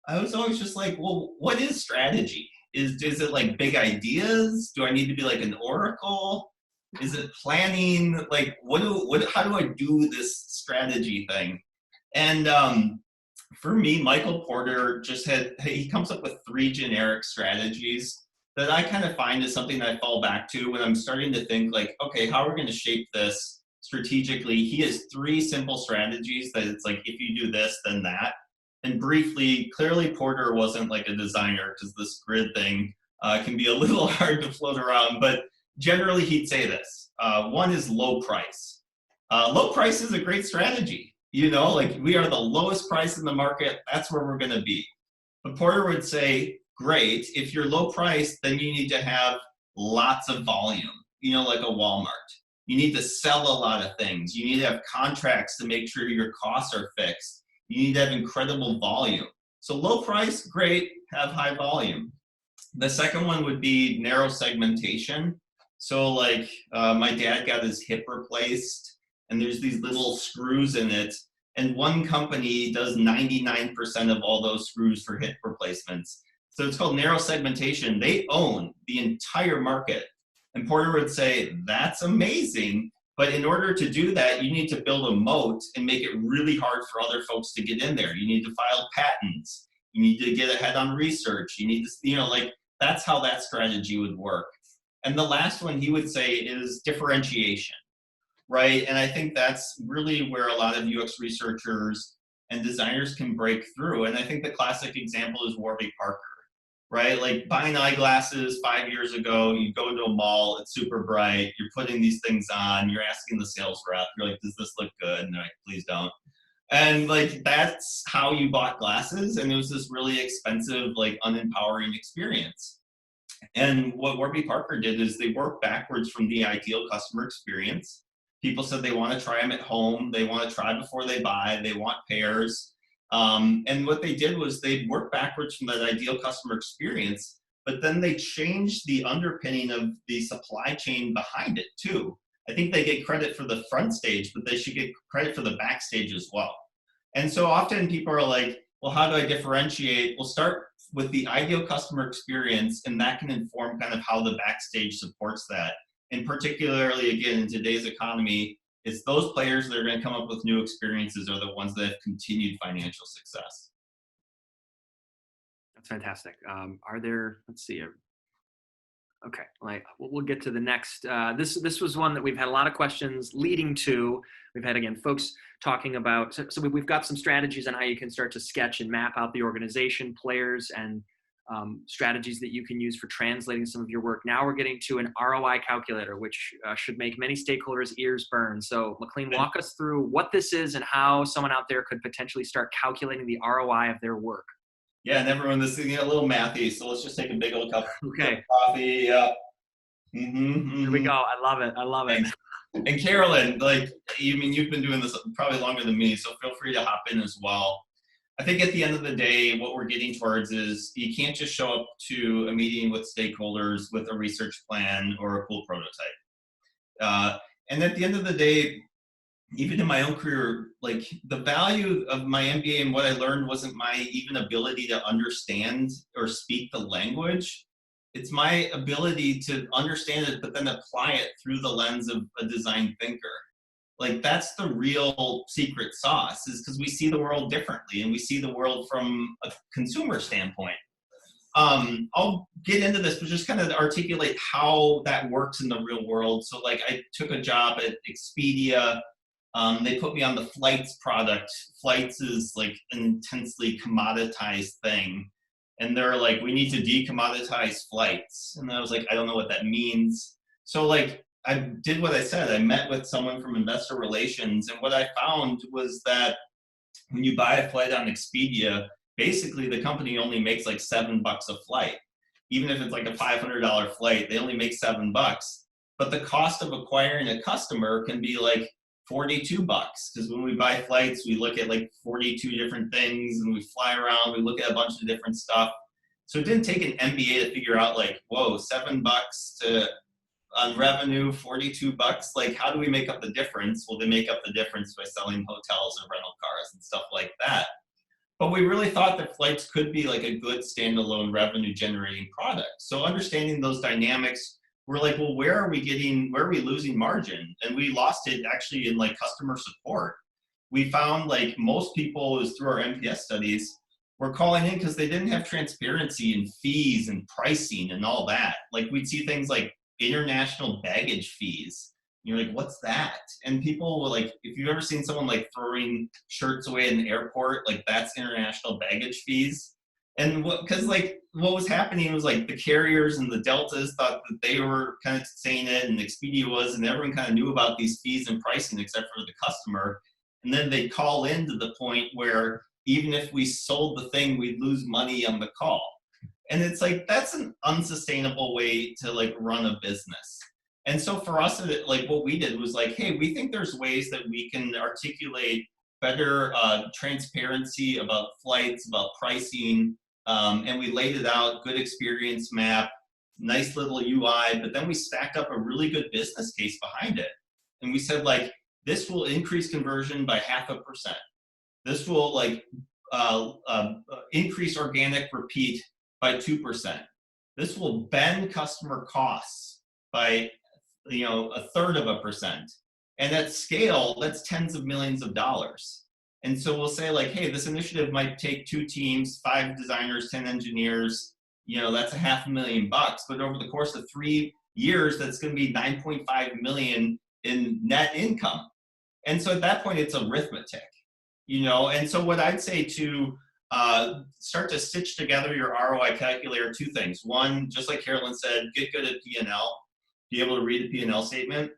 I was always just like, well, what is strategy? Is it like big ideas? Do I need to be like an oracle? Is it planning? Like, how do I do this strategy thing? And for me, Michael Porter he comes up with 3 generic strategies that I kind of find is something that I fall back to when I'm starting to think like, okay, how are we going to shape this strategically? He has 3 simple strategies that it's like, if you do this, then that. And briefly, clearly Porter wasn't like a designer, because this grid thing can be a little hard to float around, but generally he'd say this. One is low price. Low price is a great strategy. Like, we are the lowest price in the market. That's where we're going to be. But Porter would say, great, if you're low price, then you need to have lots of volume, like a Walmart. You need to sell a lot of things. You need to have contracts to make sure your costs are fixed. You need to have incredible volume. So low price, great, have high volume. The second one would be narrow segmentation. So like my dad got his hip replaced, and there's these little screws in it, and one company does 99% of all those screws for hip replacements. So it's called narrow segmentation. They own the entire market. And Porter would say, that's amazing, but in order to do that, you need to build a moat and make it really hard for other folks to get in there. You need to file patents. You need to get ahead on research. You need to, that's how that strategy would work. And the last one he would say is differentiation, right? And I think that's really where a lot of UX researchers and designers can break through. And I think the classic example is Warby Parker, right? Like buying eyeglasses 5 years ago, you go to a mall, it's super bright, you're putting these things on, you're asking the sales rep, you're like, does this look good? And they're like, please don't. And that's how you bought glasses, and it was this really expensive, unempowering experience. And what Warby Parker did is they worked backwards from the ideal customer experience. People said they want to try them at home, they want to try before they buy, they want pairs. And what they did was they worked backwards from that ideal customer experience, but then they changed the underpinning of the supply chain behind it too. I think they get credit for the front stage, but they should get credit for the backstage as well. And so often people are like, well, how do I differentiate? We'll start with the ideal customer experience, and that can inform kind of how the backstage supports that. And particularly, again, in today's economy, it's those players that are going to come up with new experiences are the ones that have continued financial success. That's fantastic. Are there, let's see, okay, we'll get to the next. This was one that we've had a lot of questions leading to. We've had, again, folks talking about, so we've got some strategies on how you can start to sketch and map out the organization, players, and strategies that you can use for translating some of your work. Now we're getting to an ROI calculator, which should make many stakeholders' ears burn. So McLean, walk us through what this is and how someone out there could potentially start calculating the ROI of their work. Yeah, and everyone, this is a little mathy, so let's just take a big old cup of coffee. Here we go. I love it. Thanks. And Carolyn, you've been doing this probably longer than me, so feel free to hop in as well. I think at the end of the day, what we're getting towards is you can't just show up to a meeting with stakeholders with a research plan or a cool prototype. And at the end of the day, even in my own career, the value of my MBA and what I learned wasn't my even ability to understand or speak the language. It's my ability to understand it, but then apply it through the lens of a design thinker. That's the real secret sauce, is because we see the world differently, and we see the world from a consumer standpoint. I'll get into this, but just kind of articulate how that works in the real world. So I took a job at Expedia. They put me on the flights product. Flights is an intensely commoditized thing. And they're like, we need to decommoditize flights. And I was like, I don't know what that means. So I did what I said. I met with someone from investor relations. And what I found was that when you buy a flight on Expedia, basically the company only makes $7 a flight. Even if it's a $500 flight, they only make $7. But the cost of acquiring a customer can be $42, because when we buy flights, we look at 42 different things, and we fly around, we look at a bunch of different stuff. So it didn't take an MBA to figure out whoa, $7 on revenue, $42. How do we make up the difference? Well, they make up the difference by selling hotels and rental cars and stuff like that. But we really thought that flights could be a good standalone revenue generating product. So understanding those dynamics, we're well, where are we losing margin? And we lost it actually in customer support. We found most people, is through our NPS studies, were calling in because they didn't have transparency in fees and pricing and all that. We'd see things like international baggage fees. You're what's that? And people were if you've ever seen someone throwing shirts away in an airport, that's international baggage fees. And what was happening was the carriers and the Deltas thought that they were kind of saying it, and Expedia was, and everyone kind of knew about these fees and pricing except for the customer. And then they'd call in to the point where even if we sold the thing, we'd lose money on the call. And it's that's an unsustainable way to run a business. And so for us, what we did was hey, we think there's ways that we can articulate better transparency about flights, about pricing. And we laid it out, good experience map, nice little UI, but then we stacked up a really good business case behind it. And we said this will increase conversion by 0.5%. This will increase organic repeat by 2%. This will bend customer costs by 1/3%. And at scale, that's tens of millions of dollars. And so we'll say like, hey, this initiative might take 2 teams, 5 designers, 10 engineers, that's $500,000. But over the course of 3 years, that's going to be 9.5 million in net income. And so at that point, it's arithmetic, And so what I'd say to start to stitch together your ROI calculator, 2 things. One, just like Carolyn said, get good at P&L, be able to read a P&L statement.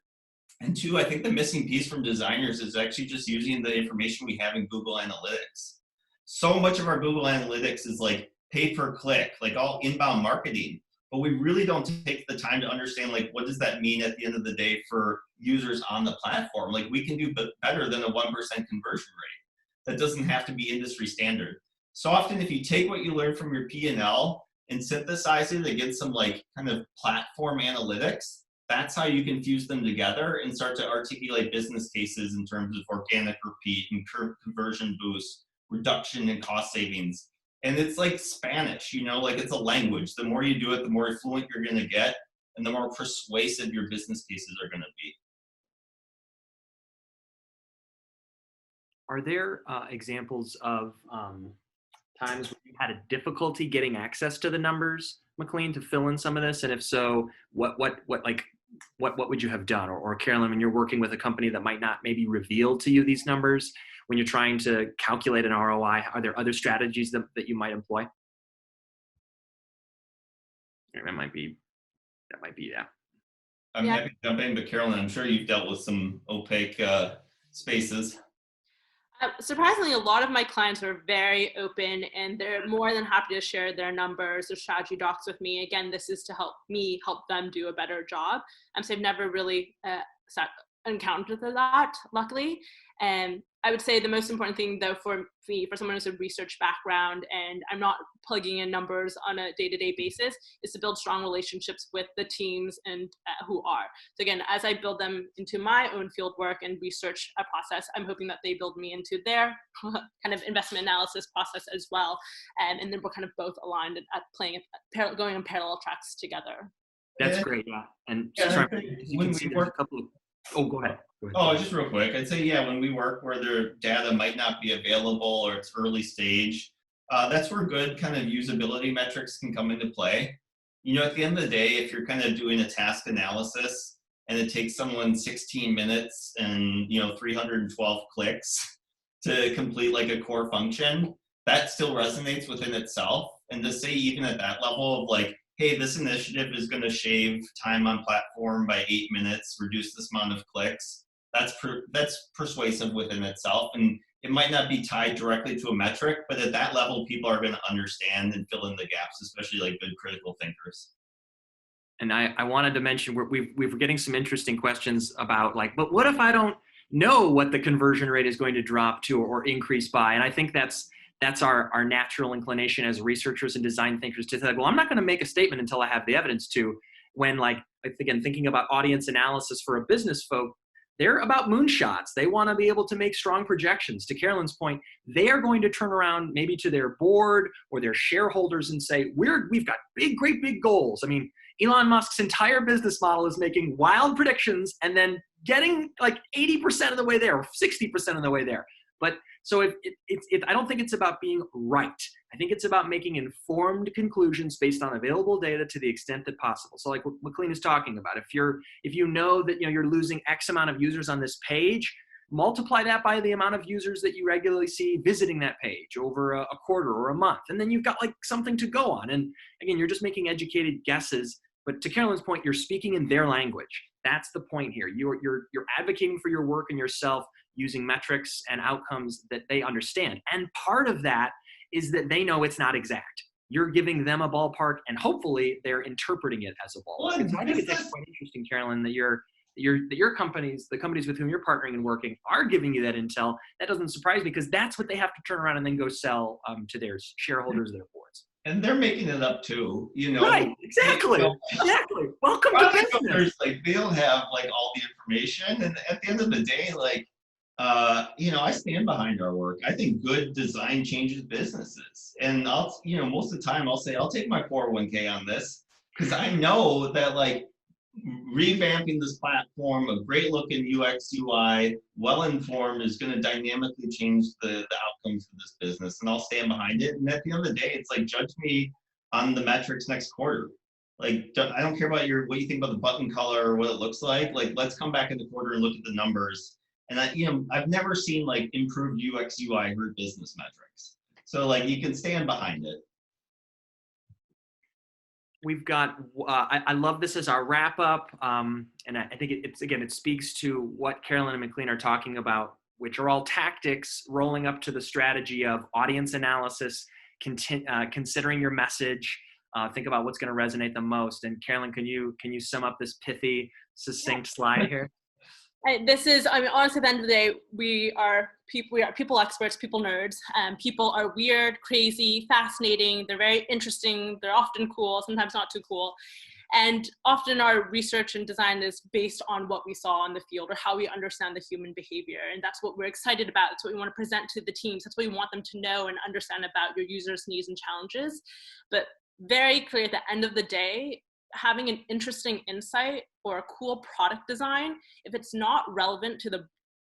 And 2, I think the missing piece from designers is actually just using the information we have in Google Analytics. So much of our Google Analytics is like pay per click, like all inbound marketing, but we really don't take the time to understand like what does that mean at the end of the day for users on the platform. Like we can do better than a 1% conversion rate. That doesn't have to be industry standard. So often if you take what you learn from your P&L and synthesize it against some like kind of platform analytics, that's how you can fuse them together and start to articulate business cases in terms of organic repeat and conversion boost, reduction in cost savings. And it's like Spanish, like it's a language. The more you do it, the more fluent you're going to get and the more persuasive your business cases are going to be. Are there examples of times where you had a difficulty getting access to the numbers, McLean, to fill in some of this? And if so, what would you have done? Or Carolyn, when you're working with a company that might not maybe reveal to you these numbers, when you're trying to calculate an ROI, are there other strategies that you might employ? That might be that. I'm happy to jump in, but Carolyn, I'm sure you've dealt with some opaque spaces. Surprisingly, a lot of my clients are very open and they're more than happy to share their numbers, their strategy docs with me. Again, this is to help them do a better job. So I've never really encountered that, luckily. And I would say the most important thing, though, for me, for someone who's a research background and I'm not plugging in numbers on a day-to-day basis, is to build strong relationships with the teams and who are. So again, as I build them into my own field work and research process, I'm hoping that they build me into their kind of investment analysis process as well. And then we're kind of both aligned at going on parallel tracks together. That's great. Yeah. And go ahead. Oh, just real quick. I'd say, when we work where their data might not be available or it's early stage, that's where good kind of usability metrics can come into play. At the end of the day, if you're kind of doing a task analysis and it takes someone 16 minutes and, 312 clicks to complete like a core function, that still resonates within itself. And to say even at that level of like, hey, this initiative is going to shave time on platform by 8 minutes, reduce this amount of clicks. That's persuasive within itself. And it might not be tied directly to a metric, but at that level, people are going to understand and fill in the gaps, especially like good critical thinkers. And I wanted to mention, we're getting some interesting questions about like, but what if I don't know what the conversion rate is going to drop to or increase by? And I think that's our natural inclination as researchers and design thinkers to say, well, I'm not going to make a statement until I have the evidence to. When like, again, thinking about audience analysis for a business folk, they're about moonshots. They want to be able to make strong projections. To Carolyn's point, they are going to turn around maybe to their board or their shareholders and say, we've got great big goals. I mean, Elon Musk's entire business model is making wild predictions and then getting like 80% of the way there or 60% of the way there. But so I don't think it's about being right. I think it's about making informed conclusions based on available data to the extent that possible. So like what McLean is talking about, if you know that you're losing X amount of users on this page, multiply that by the amount of users that you regularly see visiting that page over a quarter or a month, and then you've got like something to go on. And again, you're just making educated guesses. But to Carolyn's point, you're speaking in their language. That's the point here. You're advocating for your work and yourself using metrics and outcomes that they understand. And part of that is that they know it's not exact. You're giving them a ballpark, and hopefully they're interpreting it as a ballpark. And so I think it's actually quite interesting, Carolyn, that your companies, the companies with whom you're partnering and working, are giving you that intel. That doesn't surprise me because that's what they have to turn around and then go sell to their shareholders, their boards. and they're making it up too, Right, exactly, exactly. Welcome to Product business. owners, like, they don't have like all the information, and at the end of the day, like, I stand behind our work. I think good design changes businesses, and most of the time I'll say I'll take my 401k on this, because I know that, like, revamping this platform, a great looking UX UI, well informed, is going to dynamically change the outcomes of this business, and I'll stand behind it. And at the end of the day, it's like, judge me on the metrics next quarter. Like, I don't care about what you think about the button color or what it looks like. Like, let's come back in the quarter and look at the numbers. And I've never seen like improved UX UI hurt business metrics. So like, you can stand behind it. We've got, I love this as our wrap up. And I think it speaks to what Carolyn and McLean are talking about, which are all tactics rolling up to the strategy of audience analysis, considering your message, think about what's going to resonate the most. And Carolyn, can you sum up this pithy, succinct slide here? Honestly, at the end of the day, we are people experts, people nerds. People are weird, crazy, fascinating. They're very interesting. They're often cool, sometimes not too cool. And often our research and design is based on what we saw in the field or how we understand the human behavior. And that's what we're excited about. It's what we want to present to the teams. That's what we want them to know and understand about your users' needs and challenges. But very clear at the end of the day, having an interesting insight or a cool product design, if it's not relevant to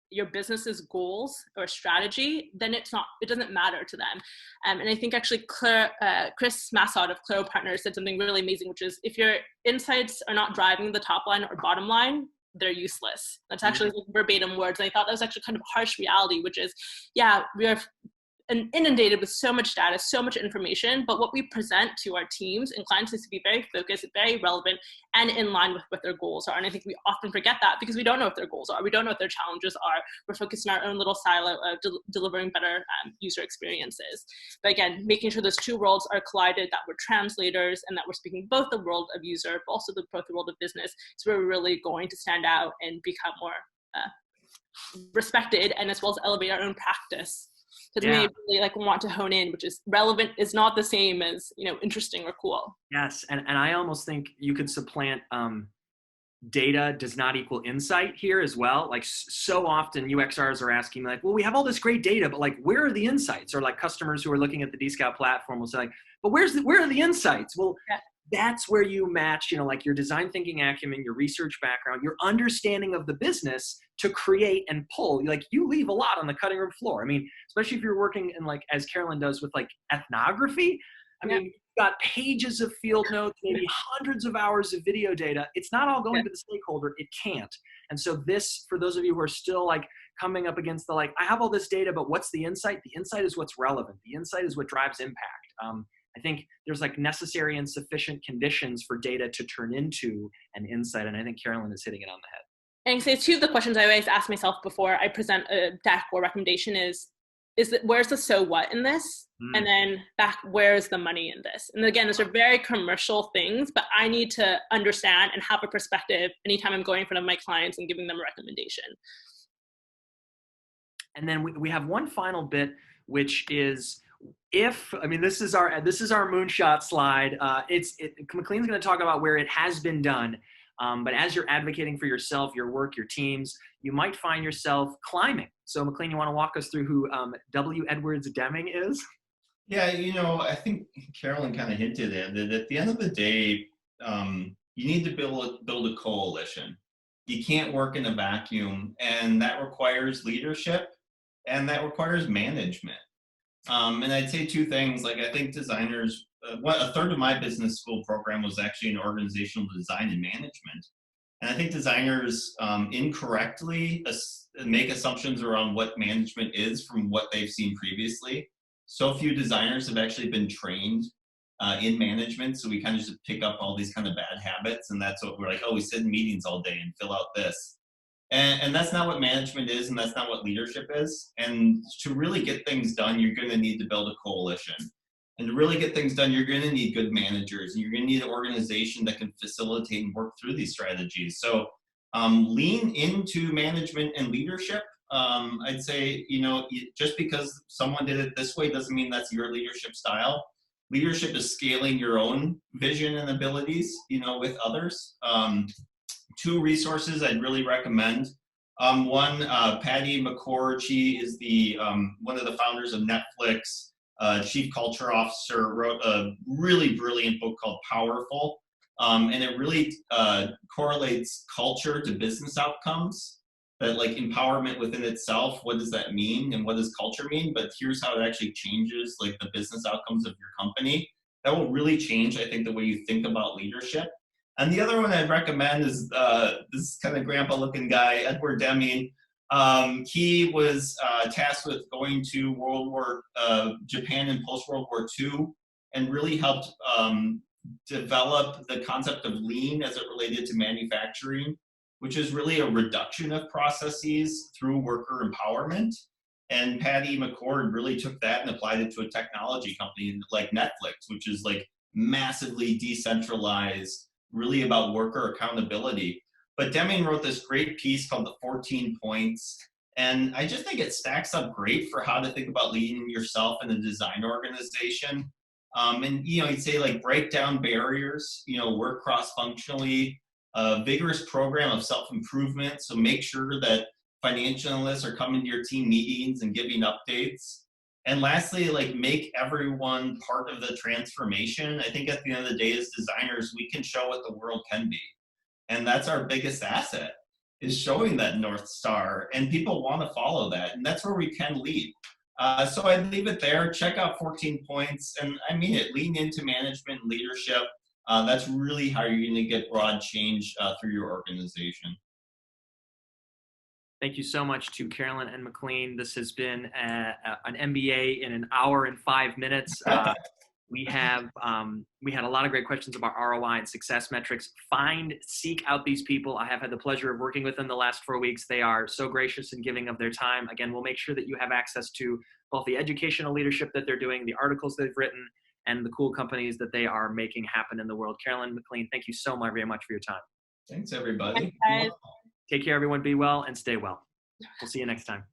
your business's goals or strategy, then it doesn't matter to them. And I think actually Chris Massad of Claro Partners said something really amazing, which is, if your insights are not driving the top line or bottom line, they're useless. That's actually verbatim words. And I thought that was actually kind of a harsh reality, which is, yeah, we are inundated with so much data, so much information, but what we present to our teams and clients is to be very focused, very relevant, and in line with what their goals are. And I think we often forget that because we don't know what their goals are. We don't know what their challenges are. We're focused in our own little silo of delivering better user experiences. But again, making sure those two worlds are collided, that we're translators and that we're speaking both the world of user, but also both the world of business, is where we're really going to stand out and become more respected, and as well as elevate our own practice. Because we really want to hone in, which is relevant is not the same as interesting or cool. Yes, and I almost think you could supplant data does not equal insight here as well. Like, so often UXRs are asking me, like, well, we have all this great data, but like, where are the insights? Or like, customers who are looking at the DScout platform will say, like, but where are the insights? Well, that's where you match, like, your design thinking acumen, your research background, your understanding of the business to create and pull. Like, you leave a lot on the cutting room floor. I mean, especially if you're working in, like, as Carolyn does with like ethnography. I mean, you've got pages of field notes, maybe hundreds of hours of video data. It's not all going to the stakeholder. It can't. And so this, for those of you who are still like coming up against the, like, I have all this data, but what's the insight? The insight is what's relevant. The insight is what drives impact. I think there's like necessary and sufficient conditions for data to turn into an insight. And I think Carolyn is hitting it on the head. And so two of the questions I always ask myself before I present a deck or recommendation is that where's the so what in this? And then back, where's the money in this? And again, those are very commercial things, but I need to understand and have a perspective anytime I'm going in front of my clients and giving them a recommendation. And then we have one final bit, which is, this is our moonshot slide. McLean's going to talk about where it has been done. But as you're advocating for yourself, your work, your teams, you might find yourself climbing. So McLean, you want to walk us through who W. Edwards Deming is? Yeah, I think Carolyn kind of hinted at that at the end of the day, you need to build a coalition. You can't work in a vacuum, and that requires leadership, and that requires management. And I'd say two things. Like, I think designers, a third of my business school program was actually in organizational design and management. And I think designers incorrectly make assumptions around what management is from what they've seen previously. So few designers have actually been trained in management. So we kind of just pick up all these kind of bad habits. And that's what we're like, oh, we sit in meetings all day and fill out this. And that's not what management is, and that's not what leadership is. And to really get things done, you're going to need to build a coalition. And to really get things done, you're going to need good managers, and you're going to need an organization that can facilitate and work through these strategies. So lean into management and leadership. I'd say, just because someone did it this way doesn't mean that's your leadership style. leadership is scaling your own vision and abilities, with others. Two resources I'd really recommend. One, Patty McCord, she is the one of the founders of Netflix, chief culture officer, wrote a really brilliant book called Powerful. And it really correlates culture to business outcomes. That like empowerment within itself, what does that mean and what does culture mean? But here's how it actually changes like the business outcomes of your company. That will really change, I think, the way you think about leadership. And the other one I'd recommend is this kind of grandpa looking guy, Edward Deming. He was tasked with going to Japan in post-World War II and really helped develop the concept of lean as it related to manufacturing, which is really a reduction of processes through worker empowerment. And Patty McCord really took that and applied it to a technology company like Netflix, which is like massively decentralized, really about worker accountability. But Deming wrote this great piece called The 14 Points. And I just think it stacks up great for how to think about leading yourself in a design organization. And, he'd say like break down barriers, work cross-functionally, a vigorous program of self-improvement. So make sure that financial analysts are coming to your team meetings and giving updates. And lastly, like make everyone part of the transformation. I think at the end of the day, as designers, we can show what the world can be. And that's our biggest asset, is showing that North Star. And people want to follow that. And that's where we can lead. So I'd leave it there. Check out 14 Points. And I mean it, lean into management and leadership. That's really how you're going to get broad change through your organization. Thank you so much to Carolyn and McLean. This has been an MBA in an hour and 5 minutes. We had a lot of great questions about ROI and success metrics. Seek out these people. I have had the pleasure of working with them the last 4 weeks. They are so gracious in giving of their time. Again, we'll make sure that you have access to both the educational leadership that they're doing, the articles they've written, and the cool companies that they are making happen in the world. Carolyn, McLean, thank you so much very much for your time. Thanks, everybody. Thanks, guys. Take care, everyone. Be well and stay well. We'll see you next time.